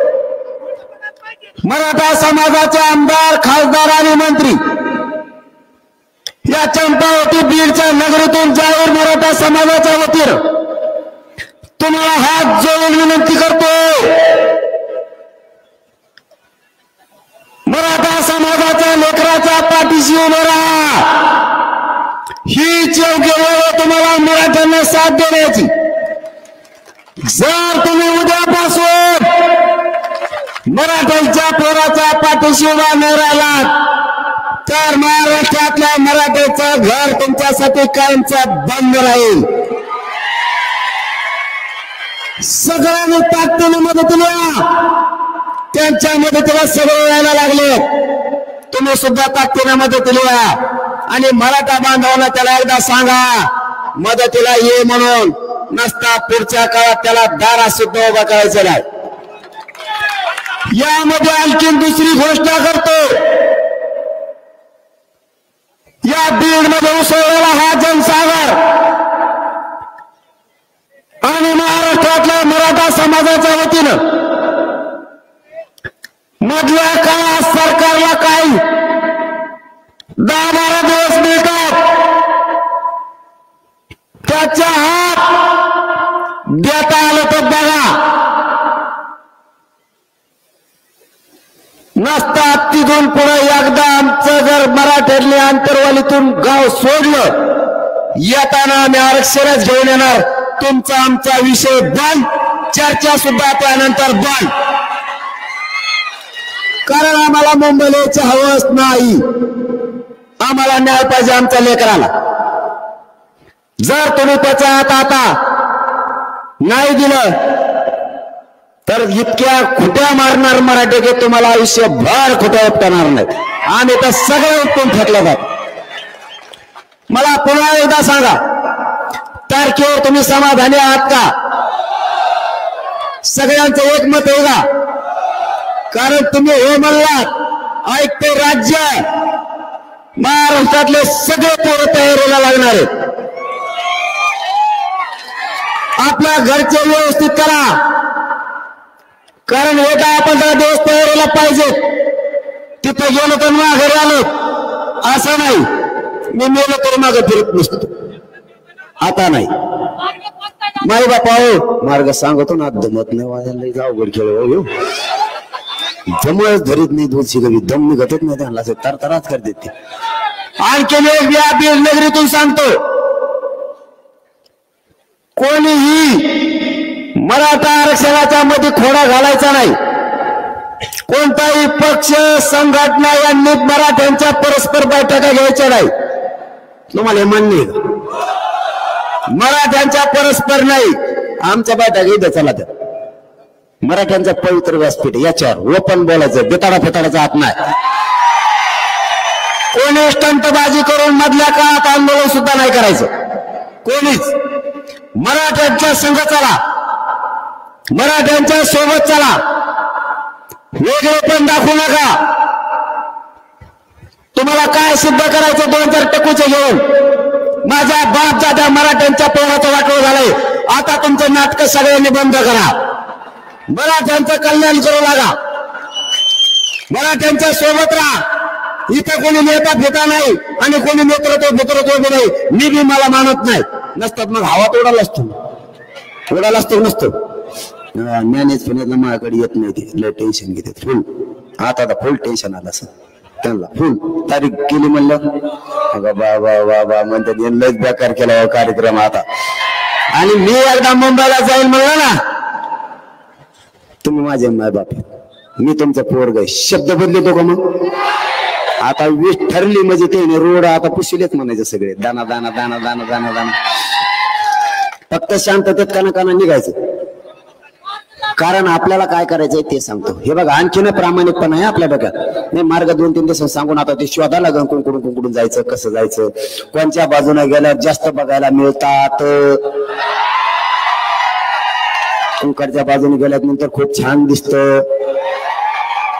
मराठा समाजाचे आमदार, खासदार आणि मंत्री या चंपावती बीडच्या नगरीतून जाहीर मराठा समाजाच्या वतीनं तुम्हाला हात जोडून विनंती करतो, मराठा समाजाच्या लेकराच्या पाठीशी उभं राहा. हीच योग्य वेळ तुम्हाला मराठ्यांना साथ देण्याची. जर तुम्ही उद्यापासून मराठ्यांच्या पोराच्या पाठीशी उभा न राहिलात तर महाराष्ट्रातल्या मराठ्याचं घर तुमच्यासाठी कायमचं बंद राहील. सगळ्यांनी ताकदीने मदतीला, त्यांच्या मदतीला सगळे यायला लागले. तुम्ही सुद्धा ताकदीने मदतीला या आणि मराठा बांधवांना त्याला एकदा सांगा मदतीला ये म्हणून. नसता पुढच्या काळात त्याला दारा सुद्धा उभा करायचं नाही. यामध्ये आणखी दुसरी घोषणा करतो, या बीड मध्ये उसळलेला हा जनसागर आणि महाराष्ट्रातल्या मराठा समाजाच्या वतीनं मधल्या काळात सरकारला काही 10-12 दिवस मिळतात, त्याच्या हात देता आलं तर बघा. नसतात तिथून पुढे एकदा आमचं जर मराठ्यातल्या आंतरवालीतून गाव सोडलं, येताना आम्ही आरक्षणच घेऊन येणार. तुमचा आमचा विषय बंद, चर्चा सुद्धा त्यानंतर बंद. कारण आम्हाला मुंबईला यायची हवस नाही. आम्हाला न्याय पाहिजे आमच्या लेकराला. जर तुम्ही त्याचा हात आता नाही दिलं तर इतक्या खुट्या मारणार मराठी की तुम्हाला आयुष्यभर खुट्या उपटणार नाहीत. आम्ही तर सगळे उपटून फेकले जात. मला पुन्हा एकदा सांगा, तारखेवर तुम्ही समाधानी आहात का? सगळ्यांचं एकमत आहे का? कारण तुम्ही हो म्हणलात, ऐकते राज्य महाराष्ट्रातले सगळे पोरं तयारीला लागणार आहेत. आपल्या घरचे व्यवस्थित करा, कारण हे काय आपण 10 दिवस तयारीला पाहिजे. तिथं गेलो तर माघारी आलो असं नाही. मी मेलो तर मागे फिरत नसतो. आता नाही माई बापा हो, मार्ग सांगतो ना, दमत नाही वाजायला अवघड खेळ हो. जमच धरीत नाही, दूध शिकवी दम निघतच नाही, त्यांना तरतराच करते ते. आणखी एक या बीड नगरीतून सांगतो, कोणीही मराठा आरक्षणाच्या मध्ये खोडा घालायचा नाही. कोणताही पक्ष संघटना यांनी मराठ्यांच्या परस्पर बैठका घ्यायच्या नाही. तुम्हाला हे मान्य आहे का? मराठ्यांच्या परस्पर नाही. आमच्या बैठका इथं चला, त्या मराठ्यांचा पवित्र व्यासपीठ, याच्यावर ओपन बोलायचं, बेताडा फेताडाचा हात नाही. कोणी स्टंटबाजी करून मधल्या काळात आंदोलन सुद्धा नाही करायचं. कोणीच. मराठ्यांच्या संघ चला, मराठ्यांच्या सोबत चला, वेगळे पण दाखवू नका. तुम्हाला काय सिद्ध करायचं 2-4 टक्कूचे घेऊन? माझ्या बाप दादा मराठ्यांच्या पोराचं वाटोळ झालंय. आता तुमचं नाटक सगळ्यांनी बंद करा. मराठ्यांचं कल्याण करू लागा, मराठ्यांच्या सोबत राहा. इथं कोणी नेता फेता नाही आणि कोणी नेतृत्व नाही. मी बी मला मानत नाही. नसतात मग हवा उडाला असतो नसतो. मॅनेज पुण्यातला माझ्याकडे येत नाही, ते लय टेन्शन घेते फुल. आता फुल टेन्शन आलं असं त्यांना. फुल तारीख केली म्हणलं, अगं बा म्हणतात लयच बेकार केला कार्यक्रम आता. आणि मी एकदा मुंबईला जाईल म्हणलं ना, तुम्ही माझे माय बाप, मी तुमचा पोरग आहे. शब्द बदलतो का मग? आता 20 ठरली म्हणजे ते रोड आता पुशिलेच म्हणायचे सगळे. दाना दाना दाना दाना दाना दाना. फक्त शांततेत काना निघायचं. कारण आपल्याला काय करायचंय ते सांगतो. हे बघा, आणखीन प्रामाणिकपणा आहे आपल्या डोक्यात. नाही मार्ग 2-3 दिवस सांगून आता ते शोधा लागेल, कुंकडून जायचं, कसं जायचं, कोणत्या बाजूने गेल्यावर जास्त बघायला मिळतात. कुंकडच्या बाजूने गेल्यानंतर खूप छान दिसतं,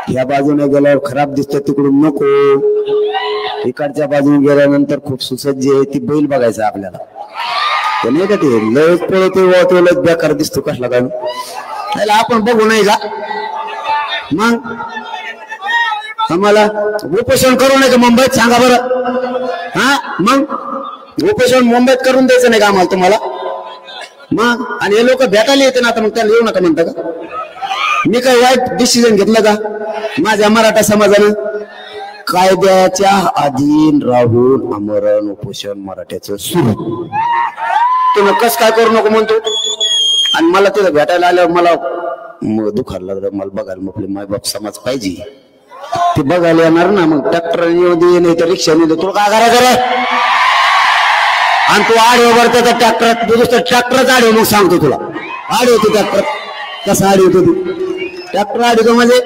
ह्या बाजूने गेल्यावर खराब दिसतं, तिकडून नको. इकडच्या बाजूने गेल्यानंतर खूप सुसज्ज आहे, ती बैल बघायचं आपल्याला. ते नाही का, ते लयच पळते लयच बेकार दिसतो कसला काय. आपण बघू नाही का? मग आम्हाला उपोषण करू नये का मुंबईत सांगा बरं? हा मग उपोषण मुंबईत करून द्यायचं नाही का आम्हाला तुम्हाला? मग आणि हे लोक भेटायला येते ना, आता मग त्याला येऊ नका म्हणता का? मी काय वाईट डिसिजन घेतलं का? माझ्या मराठा समाजानं कायद्याच्या अधीन राहून आमरण उपोषण मराठ्याचं सुरू. तुम्ही कस काय करू नको म्हणतो, आणि मला तिथं भेटायला आल्यावर मला दुखायला लागलं. मला बघायला मग मायबाप समाज पाहिजे, ते बघायला येणार ना. मग ट्रॅक्टर नाही तर रिक्षाने तुला काय करायचं रे? आणि तू आडीवर त्याचा ट्रॅक्टरच आडीव. मग सांगतो तुला आडी होती ट्रॅक्टर कसं आडी होतो. ट्रॅक्टर आडीतो म्हणजे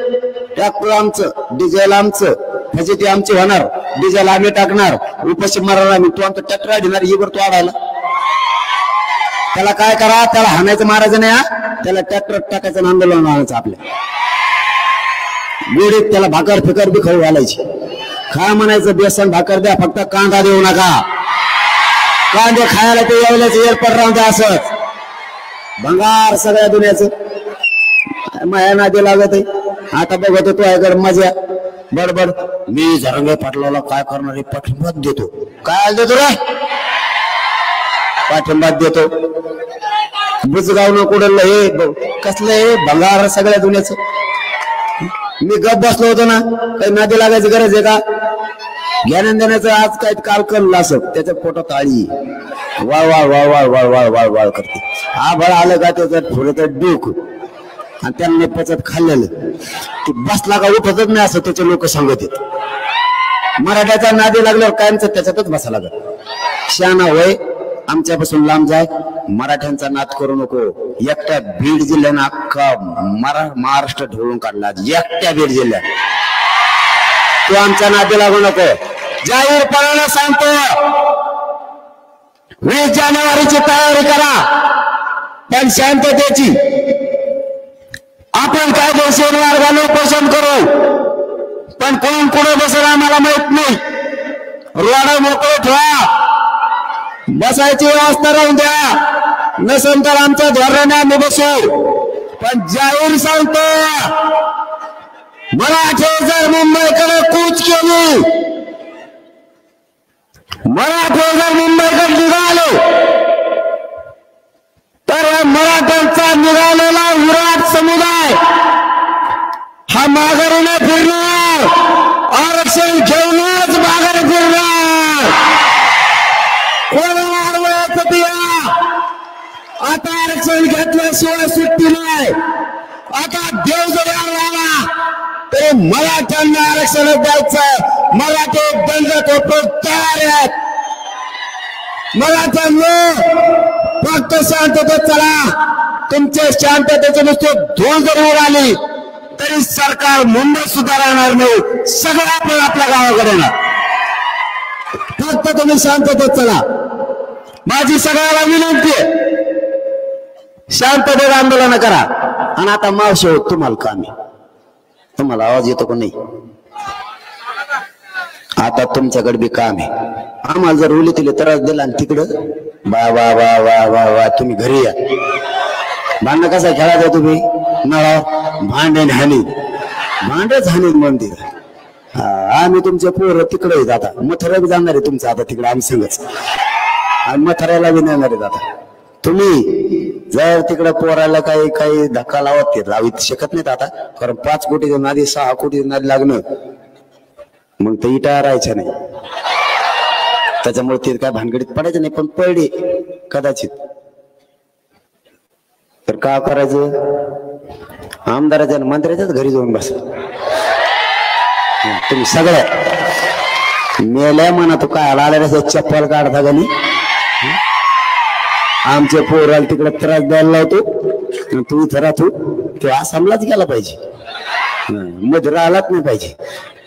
ट्रॅक्टर आमचं, डिझेल आमचं, फजिती आमची होणार, डिझेल आम्ही टाकणार, उपाशी मारणार आम्ही. तू आमचं ट्रॅक्टर आडीणार ही बरं तू आडायला. त्याला काय करा, त्याला हाणायचं मारायचं नाही, त्याला ट्रॅक्टर टाकायचं आंदोलन आणायचं. आपल्या गोडीत त्याला भाकर फिकर बी खाऊ घालायची. खा म्हणायचं, बेसन भाकर द्या, फक्त कांदा देऊ नका. कांदे खायला ते यायलाच एअरपोर्ट राहून द्या. असंच भंगार सगळ्या दुनियाचं माया नादी लागत आहे. आता बघत होतो आहे मजा बडबड. मी झरंगे पाटलाला काय करणार आहे? पाठिंबा देतो. काय देतो रे? पाठिंबा देतो. बुजगाव न कुडलं हे कसलं हे भंगार सगळ्या दुनियाचं. मी गप बसलो होतो ना, काही नादी लागायची गरज आहे का? ज्ञान देण्याचं आज काय काल कल असत, त्याच्या पोटात आळी वाळ वाळ वाळ वाळ वाळ वाळ वाळ वाळ करते. हा बळ आलं का त्याच्यात फुरत डोक, आणि त्यांनी पचत खाल्लेलं ते बसला का उठतच नाही असं त्याचे लोक सांगत येत. मराठ्याचा नादी लागल्यावर कायमचं त्याच्यातच बसा लागत. शहाणा होय, आमच्यापासून लांब जाय. मराठ्यांचा नाद करू नको. एकट्या बीड जिल्ह्यानं अख्खा महाराष्ट्र ढवळून काढला. एकट्या बीड जिल्ह्यात तू आमच्या नादी लागू नको. जाहीरपणाने सांगतो, 20 जानेवारीची तयारी करा, पण शांततेची. आपण कायदेशीर मार्गाने उपोषण करू, पण कोण पुढे बसेल आम्हाला माहित नाही. रोड मोकळे ठेवा, बसायची व्यवस्था राहून द्या. नसेल तर आमच्या धोरणाने आम्ही बसू. पण जाहीर सांगतो, मराठे जर मुंबईकडे कूच केली, मराठे जर मुंबईकडे निघाले, तर मराठ्यांचा निघालेला विराट समुदाय हा माघारीने फिरणार, आरक्षण घेऊनच माघारी फिरणार. कोणाला अडवायचं दिया, आता आरक्षण घेतल्याशिवाय सुट्टी नाही. आता देव जरी आला तरी मराठ्यांना आरक्षण द्यायचं. मराठी बंद कोपरून तयार आहेत. मराठ्यांना फक्त शांततेत चला. तुमचे शांततेचे नुसते धूळ जरी उडाली तरी सरकार मुंबई सुद्धा राहणार नाही. सगळं आपण आपल्या गावाकडे येणार. फक्त तुम्ही शांततेत चला. माझी सगळ्याला विनंती आहे, शांततेत आंदोलन करा. आणि आता मावशी होत तुम्हाला काम आहे. तुम्हाला आवाज येतो का नाही? आता तुमच्याकडे बी काम आहे. आम्हाला जर उली तिले त्रास दिला आणि तिकडं वा वा वा वा वा वा तुम्ही घरी या. भांडण कसा खेळायचा तुम्ही? नळा भांडण हानी, भांडच हानी मंदिर. आम्ही तुमचे पोरं तिकडे आहेत. आता मथुरा बी जाणार आहे तुमचं आता तिकडे आम्ही संगच, आणि मथुऱ्याला बी नेणार आहेत. आता तुम्ही जर तिकडे पोराला काही काही धक्का लावत शकत नाहीत आता, कारण 5 कोटी नादी 6 कोटी नादी लागणं मग ते इटा राहायच्या नाही. त्याच्यामुळे ते काय भानगडीत पडायचं नाही. पण पडले कदाचित तर का करायचं? आमदाराच्या मंत्र्याच्याच घरी जाऊन बस. तुम्ही सगळ्या मेल्या म्हणा. तू काय आला चप्पल काढता गली. आमच्या पोराला तिकडे त्रास द्यायला लावतो, तू इथं राहतो. ते आसामलाच गेला पाहिजे, मधुरा आलाच नाही पाहिजे.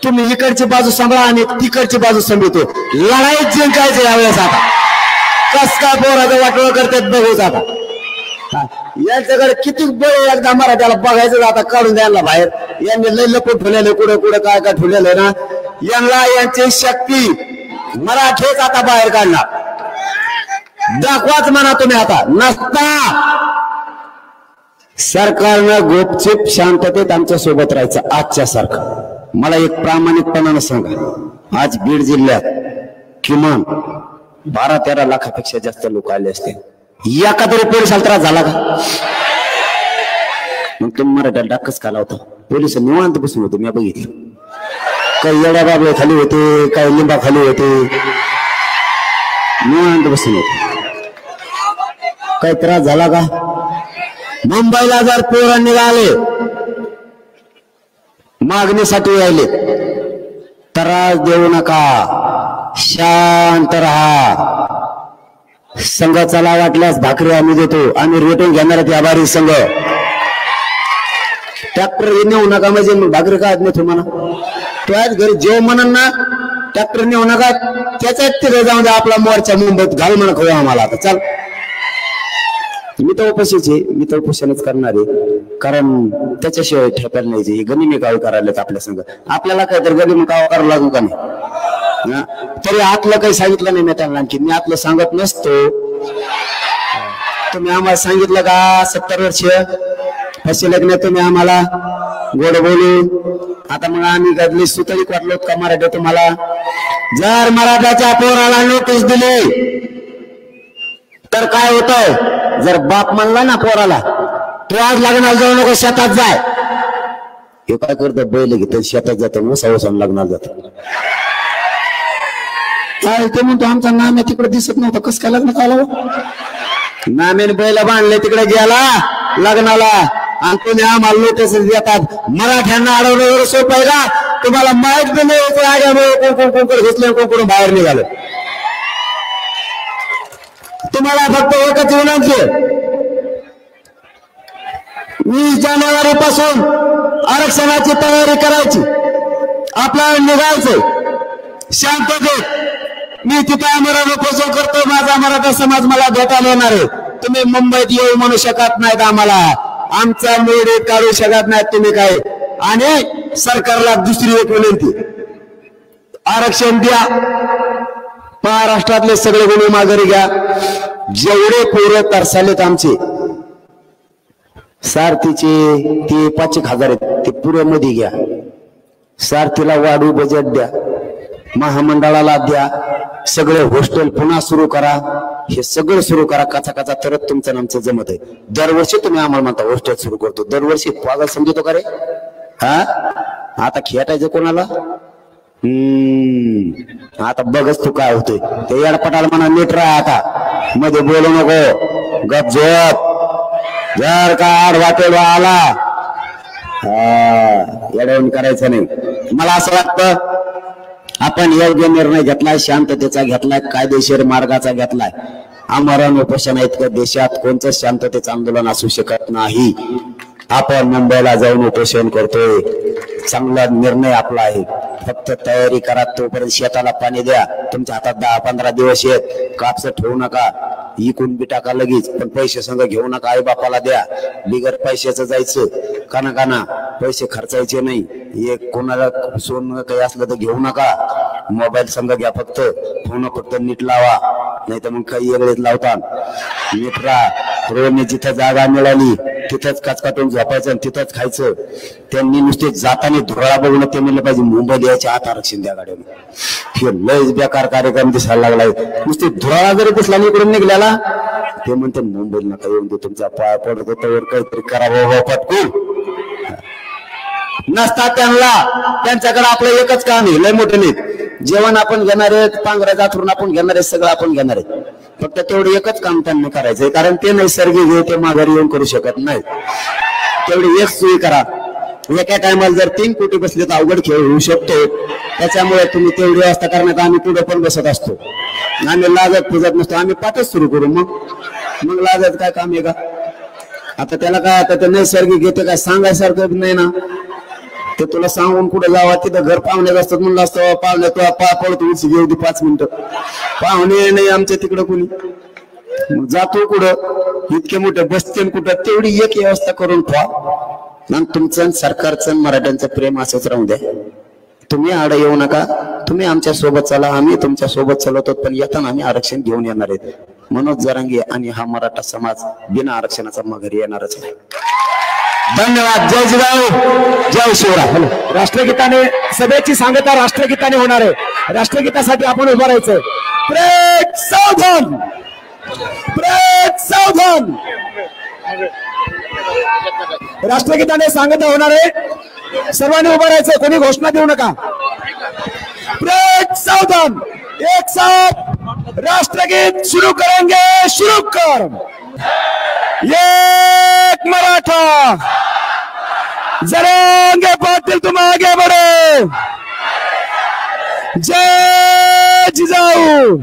तुम्ही इकडची बाजू सांभाळा आणि तिकडची बाजू सांभाळतो. लढाई जिंकायचं यावेळेस. आता कस काय पोराचं वाटोळ करतात बघूच. आता यांच्याकडे किती बळ एकदा मराठ्याला बघायचं. आता काढून द्यायला बाहेर. यांनी लय लपून ठेवलेले, कुठे कुठे काय काय ठेवलेलं ना. यांना यांची शक्ती मराठीच आता बाहेर काढणार. दाखवाच म्हणा तुम्ही. आता नसता सरकारनं गुपचूप शांततेत आमच्या सोबत राहायचं आजच्या सारखं। मला एक प्रामाणिकपणानं सांगा, आज बीड जिल्ह्यात किमान 12-13 लाखापेक्षा जास्त लोक आले असते, एका तरी पोलिसाला त्रास झाला का? मग तुम्ही मराठ्याला डाकच खाला होता, पोलिस निवांत बसून होते, मी बघितलं। काही येड्या बाबे खाली होते, काही लिंबा खाली होते, निवांत बसून होते। काही त्रास झाला का? मुंबईला जर पोरं निघाले मागणीसाठी यायले, त्रास देऊ नका, शांत राहा। संघ चला वाटल्यास भाकरी आम्ही देतो, आम्ही रेटून घेणार आहेत आभारी संघ। ट्रॅक्टर नेऊ नका म्हणजे मग भाकरी काय नाही तुम्हाला, त्याच घरी जेव म्हणून ना, ट्रॅक्टर नेऊ नका, त्याच्यात तिथे जाऊन आपला मोर्चा मुंबईत घाल म्हणा खाऊ आम्हाला। आता चल, मी तर उपाशीच आहे, मी तर उपोषणच करणार आहे, कारण त्याच्याशिवाय ठेपायला नाही। गनिमी काव करायला आपल्या संघ, आपल्याला काय तर गनिमी काव करावं लागू का नाही? तरी आतलं काही सांगितलं नाही मी त्यांना, आणखी मी आतलं सांगत नसतो। तुम्ही आम्हाला सांगितलं का 70 वर्ष फसलेत नाही तुम्ही आम्हाला गोड बोलू? आता मग आम्ही गदली सुतळी वाटलो का मराठा तुम्हाला? जर मराठाच्या पोराला नोटीस दिली तर काय होतंय? जर बाप म्हणला ना पोराला तू आज लग्नाला जाऊ नको, शेतात जाय, हे काय करतं? बैल घेत शेतात जातं, उसावसान लग्नाला जातं। काय ते म्हणतो आमचा नाम्या तिकडे दिसत नव्हता, कस काय लग्न झालं? नाम्याने बैल बांधले तिकडे गेला लग्नाला, आणि तुम्ही आम्हाला नोटीस देतात। मराठ्यांना अडवलं सोपं आहे का? तुम्हाला माहित बी नाही कोण घेतलं, कोण बाहेर निघालं। तुम्हाला फक्त एकच विनंती, 20 जानेवारी पासून आरक्षणाची तयारी करायची, आपल्याला निघायचंय शांततेत। मी तिथे आमरण उपोषण करतो, माझा मराठा समाज मला भेटायला येणार आहे। तुम्ही मुंबईत येऊ म्हणू शकत नाहीत आम्हाला, आमचा मूड काढू शकत नाहीत तुम्ही काय। आणि सरकारला दुसरी एक विनंती, आरक्षण द्या, महाराष्ट्रातले सगळे गुन्हे माघारी घ्या। जेवढे पोरं तरसालेत आमचे सारथीचे, ते 5,000 आहेत, ते पुण्यामध्ये घ्या। सारथीला वाढू बजेट द्या, महामंडळाला द्या, सगळे हॉस्टेल पुन्हा सुरू करा, हे सगळं सुरू करा कचा कचा, तरच तुमचं आमचं जमत आहे। दरवर्षी तुम्ही आम्हाला म्हणता हॉस्टेल सुरू करतो, दरवर्षी पागल समजतो का रे? हा, आता खेटायचं कोणाला? आता बघच तू काय होतोय ते। येडपटाला म्हणा नीट राहा, आता मध्ये बोलू नको, गप झोप। जर का वाटेल आला येडवून करायचं नाही। मला असं वाटतं आपण योग्य निर्णय घेतलाय, शांततेचा घेतलाय, कायदेशीर मार्गाचा घेतलाय। आमरण उपोषण इतकं देशात कोणतंच शांततेचं आंदोलन असू शकत नाही। आपण मुंबईला जाऊन उपोषण करतोय, चांगला निर्णय आपला आहे। फक्त तयारी करा, तोपर्यंत शेताला पाणी द्या। तुमच्या हातात 10-15 दिवस आहेत, कापस ठेवू नका, इकून बी टाका लगेच, पण पैसे संग घेऊ नका, आई बापाला द्या। बिगर पैशाचं जायचं, काना पैसे खर्चायचे नाही। एक कोणाला सोनं काही असलं तर घेऊ नका, मोबाईल संग घ्या, फक्त फोन फक्त नीट लावा, नाही तर मग काही वेगळेच लावतात। नीट राहा, रोजने जिथं जागा मिळाली तिथंच काचकाटून झोपायचं आणि तिथंच खायचं। त्यांनी नुसते जाताना धुराळा बघून ते म्हणलं पाहिजे मुंबईला यायच्या आत आरक्षण द्या गाड्याने। हे लयच बेकार कार्यक्रम दिसायला लागलाय। नुसते धुराळा जरी दिसला इकडून निघल्याला ते म्हणते मुंबईला नका येऊन दे, तुमचा पाय पडत त्यावर काहीतरी करावं पटकून। नसतात त्यांच्याकडे आपलं एकच काम आहे, लय मोठे नाही। जेवण आपण घेणार आहेत, पांघराचा थरून आपण घेणार आहेत, सगळं आपण घेणार आहे, फक्त तेवढं एकच काम त्यांनी करायचंय, कारण ते नैसर्गिक आहे, ते माघारी येऊन करू शकत नाही। तेवढी एक सोयी करा। एका टायमाला जर 3 कोटी बसले तर अवघड खेळ होऊ शकतो, त्याच्यामुळे तुम्ही तेवढी व्यवस्था करण्यात आम्ही पुढे पण बसत असतो। आम्ही लाजत पुजत नसतो, आम्ही पाठच सुरू करू, मग लाजत काय काम आहे का? आता त्याला काय, आता ते नैसर्गिक येते काय सांगायसारखं नाही ना, ते तुला सांगून कुठे जावा, तिथं घर पाहुणे असतात म्हणलं असतं, पाहुणे तुला पळतो उच घेऊ दे 5 मिनिटं, पाहुणे नाही आमच्या तिकडं कोणी, मग जातो कुठं, इतके मोठे बसते कुठं, तेवढी एक व्यवस्था करून ठेवा। मग तुमचं सरकारचं मराठ्यांचं प्रेम असंच राहू द्या, तुम्ही आड येऊ नका, तुम्ही आमच्या सोबत चला, आम्ही तुमच्या सोबत चालवतो, पण येताना आम्ही आरक्षण घेऊन येणार आहेत। मनोज जरांगे आणि हा मराठा समाज बिना आरक्षणाचा माघारी येणारच नाही. धन्यवाद. जय जिजाऊ, जय शिवराय.
राष्ट्रगीताने सभेची सांगता राष्ट्रगीताने होणार आहे. राष्ट्रगीतासाठी आपण उभं राहायचं. ब्रेक सावधान, ब्रेक सावधान. राष्ट्रगीताने सांगता होणार आहे. सर्वांनी उभं राहायचं, कोणी घोषणा देऊ नका. ब्रेक सावधान. एक साथ राष्ट्रगीत शुरू करेंगे. शुरू कर. एक मराठा, जरांगे पाटील तुम आगे बढ़ो. जय जिजाऊ.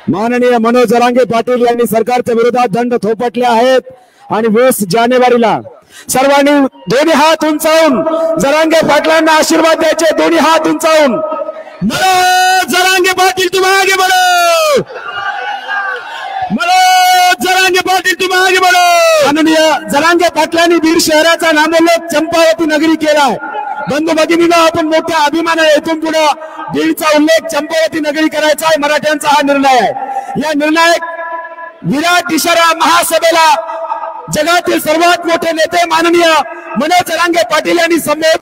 माननीय मनोज जरांगे पाटील यांनी सरकारच्या विरोधात दंड थोपटले आहेत आणि 20 जानेवारीला सर्वांनी दोन्ही हात उंचावून जरांगे पाटलांना आशीर्वाद द्यायचे. दोन्ही हात उंचावून. मनोज जरांगे पाटील तुम आगे बढ़ो. मनोज जरांगे पाटील तुम आगे बढ़ो. माननीय जरांगे पाटलांनी बीड शहराचा नामोल्लेख चंपावती नगरी केलाय. बंधू भगिनींनो, आपण मोठ्या अभिमानाने इथून पुढे बीडचा उल्लेख चंपावती नगरी करायचा आहे. मराठ्यांचा हा निर्णय आहे. या निर्णायक विराट इशारा महासभेला जगातील सर्वात मोठे नेते माननीय मनोज जरांगे पाटील यांनी संबोधित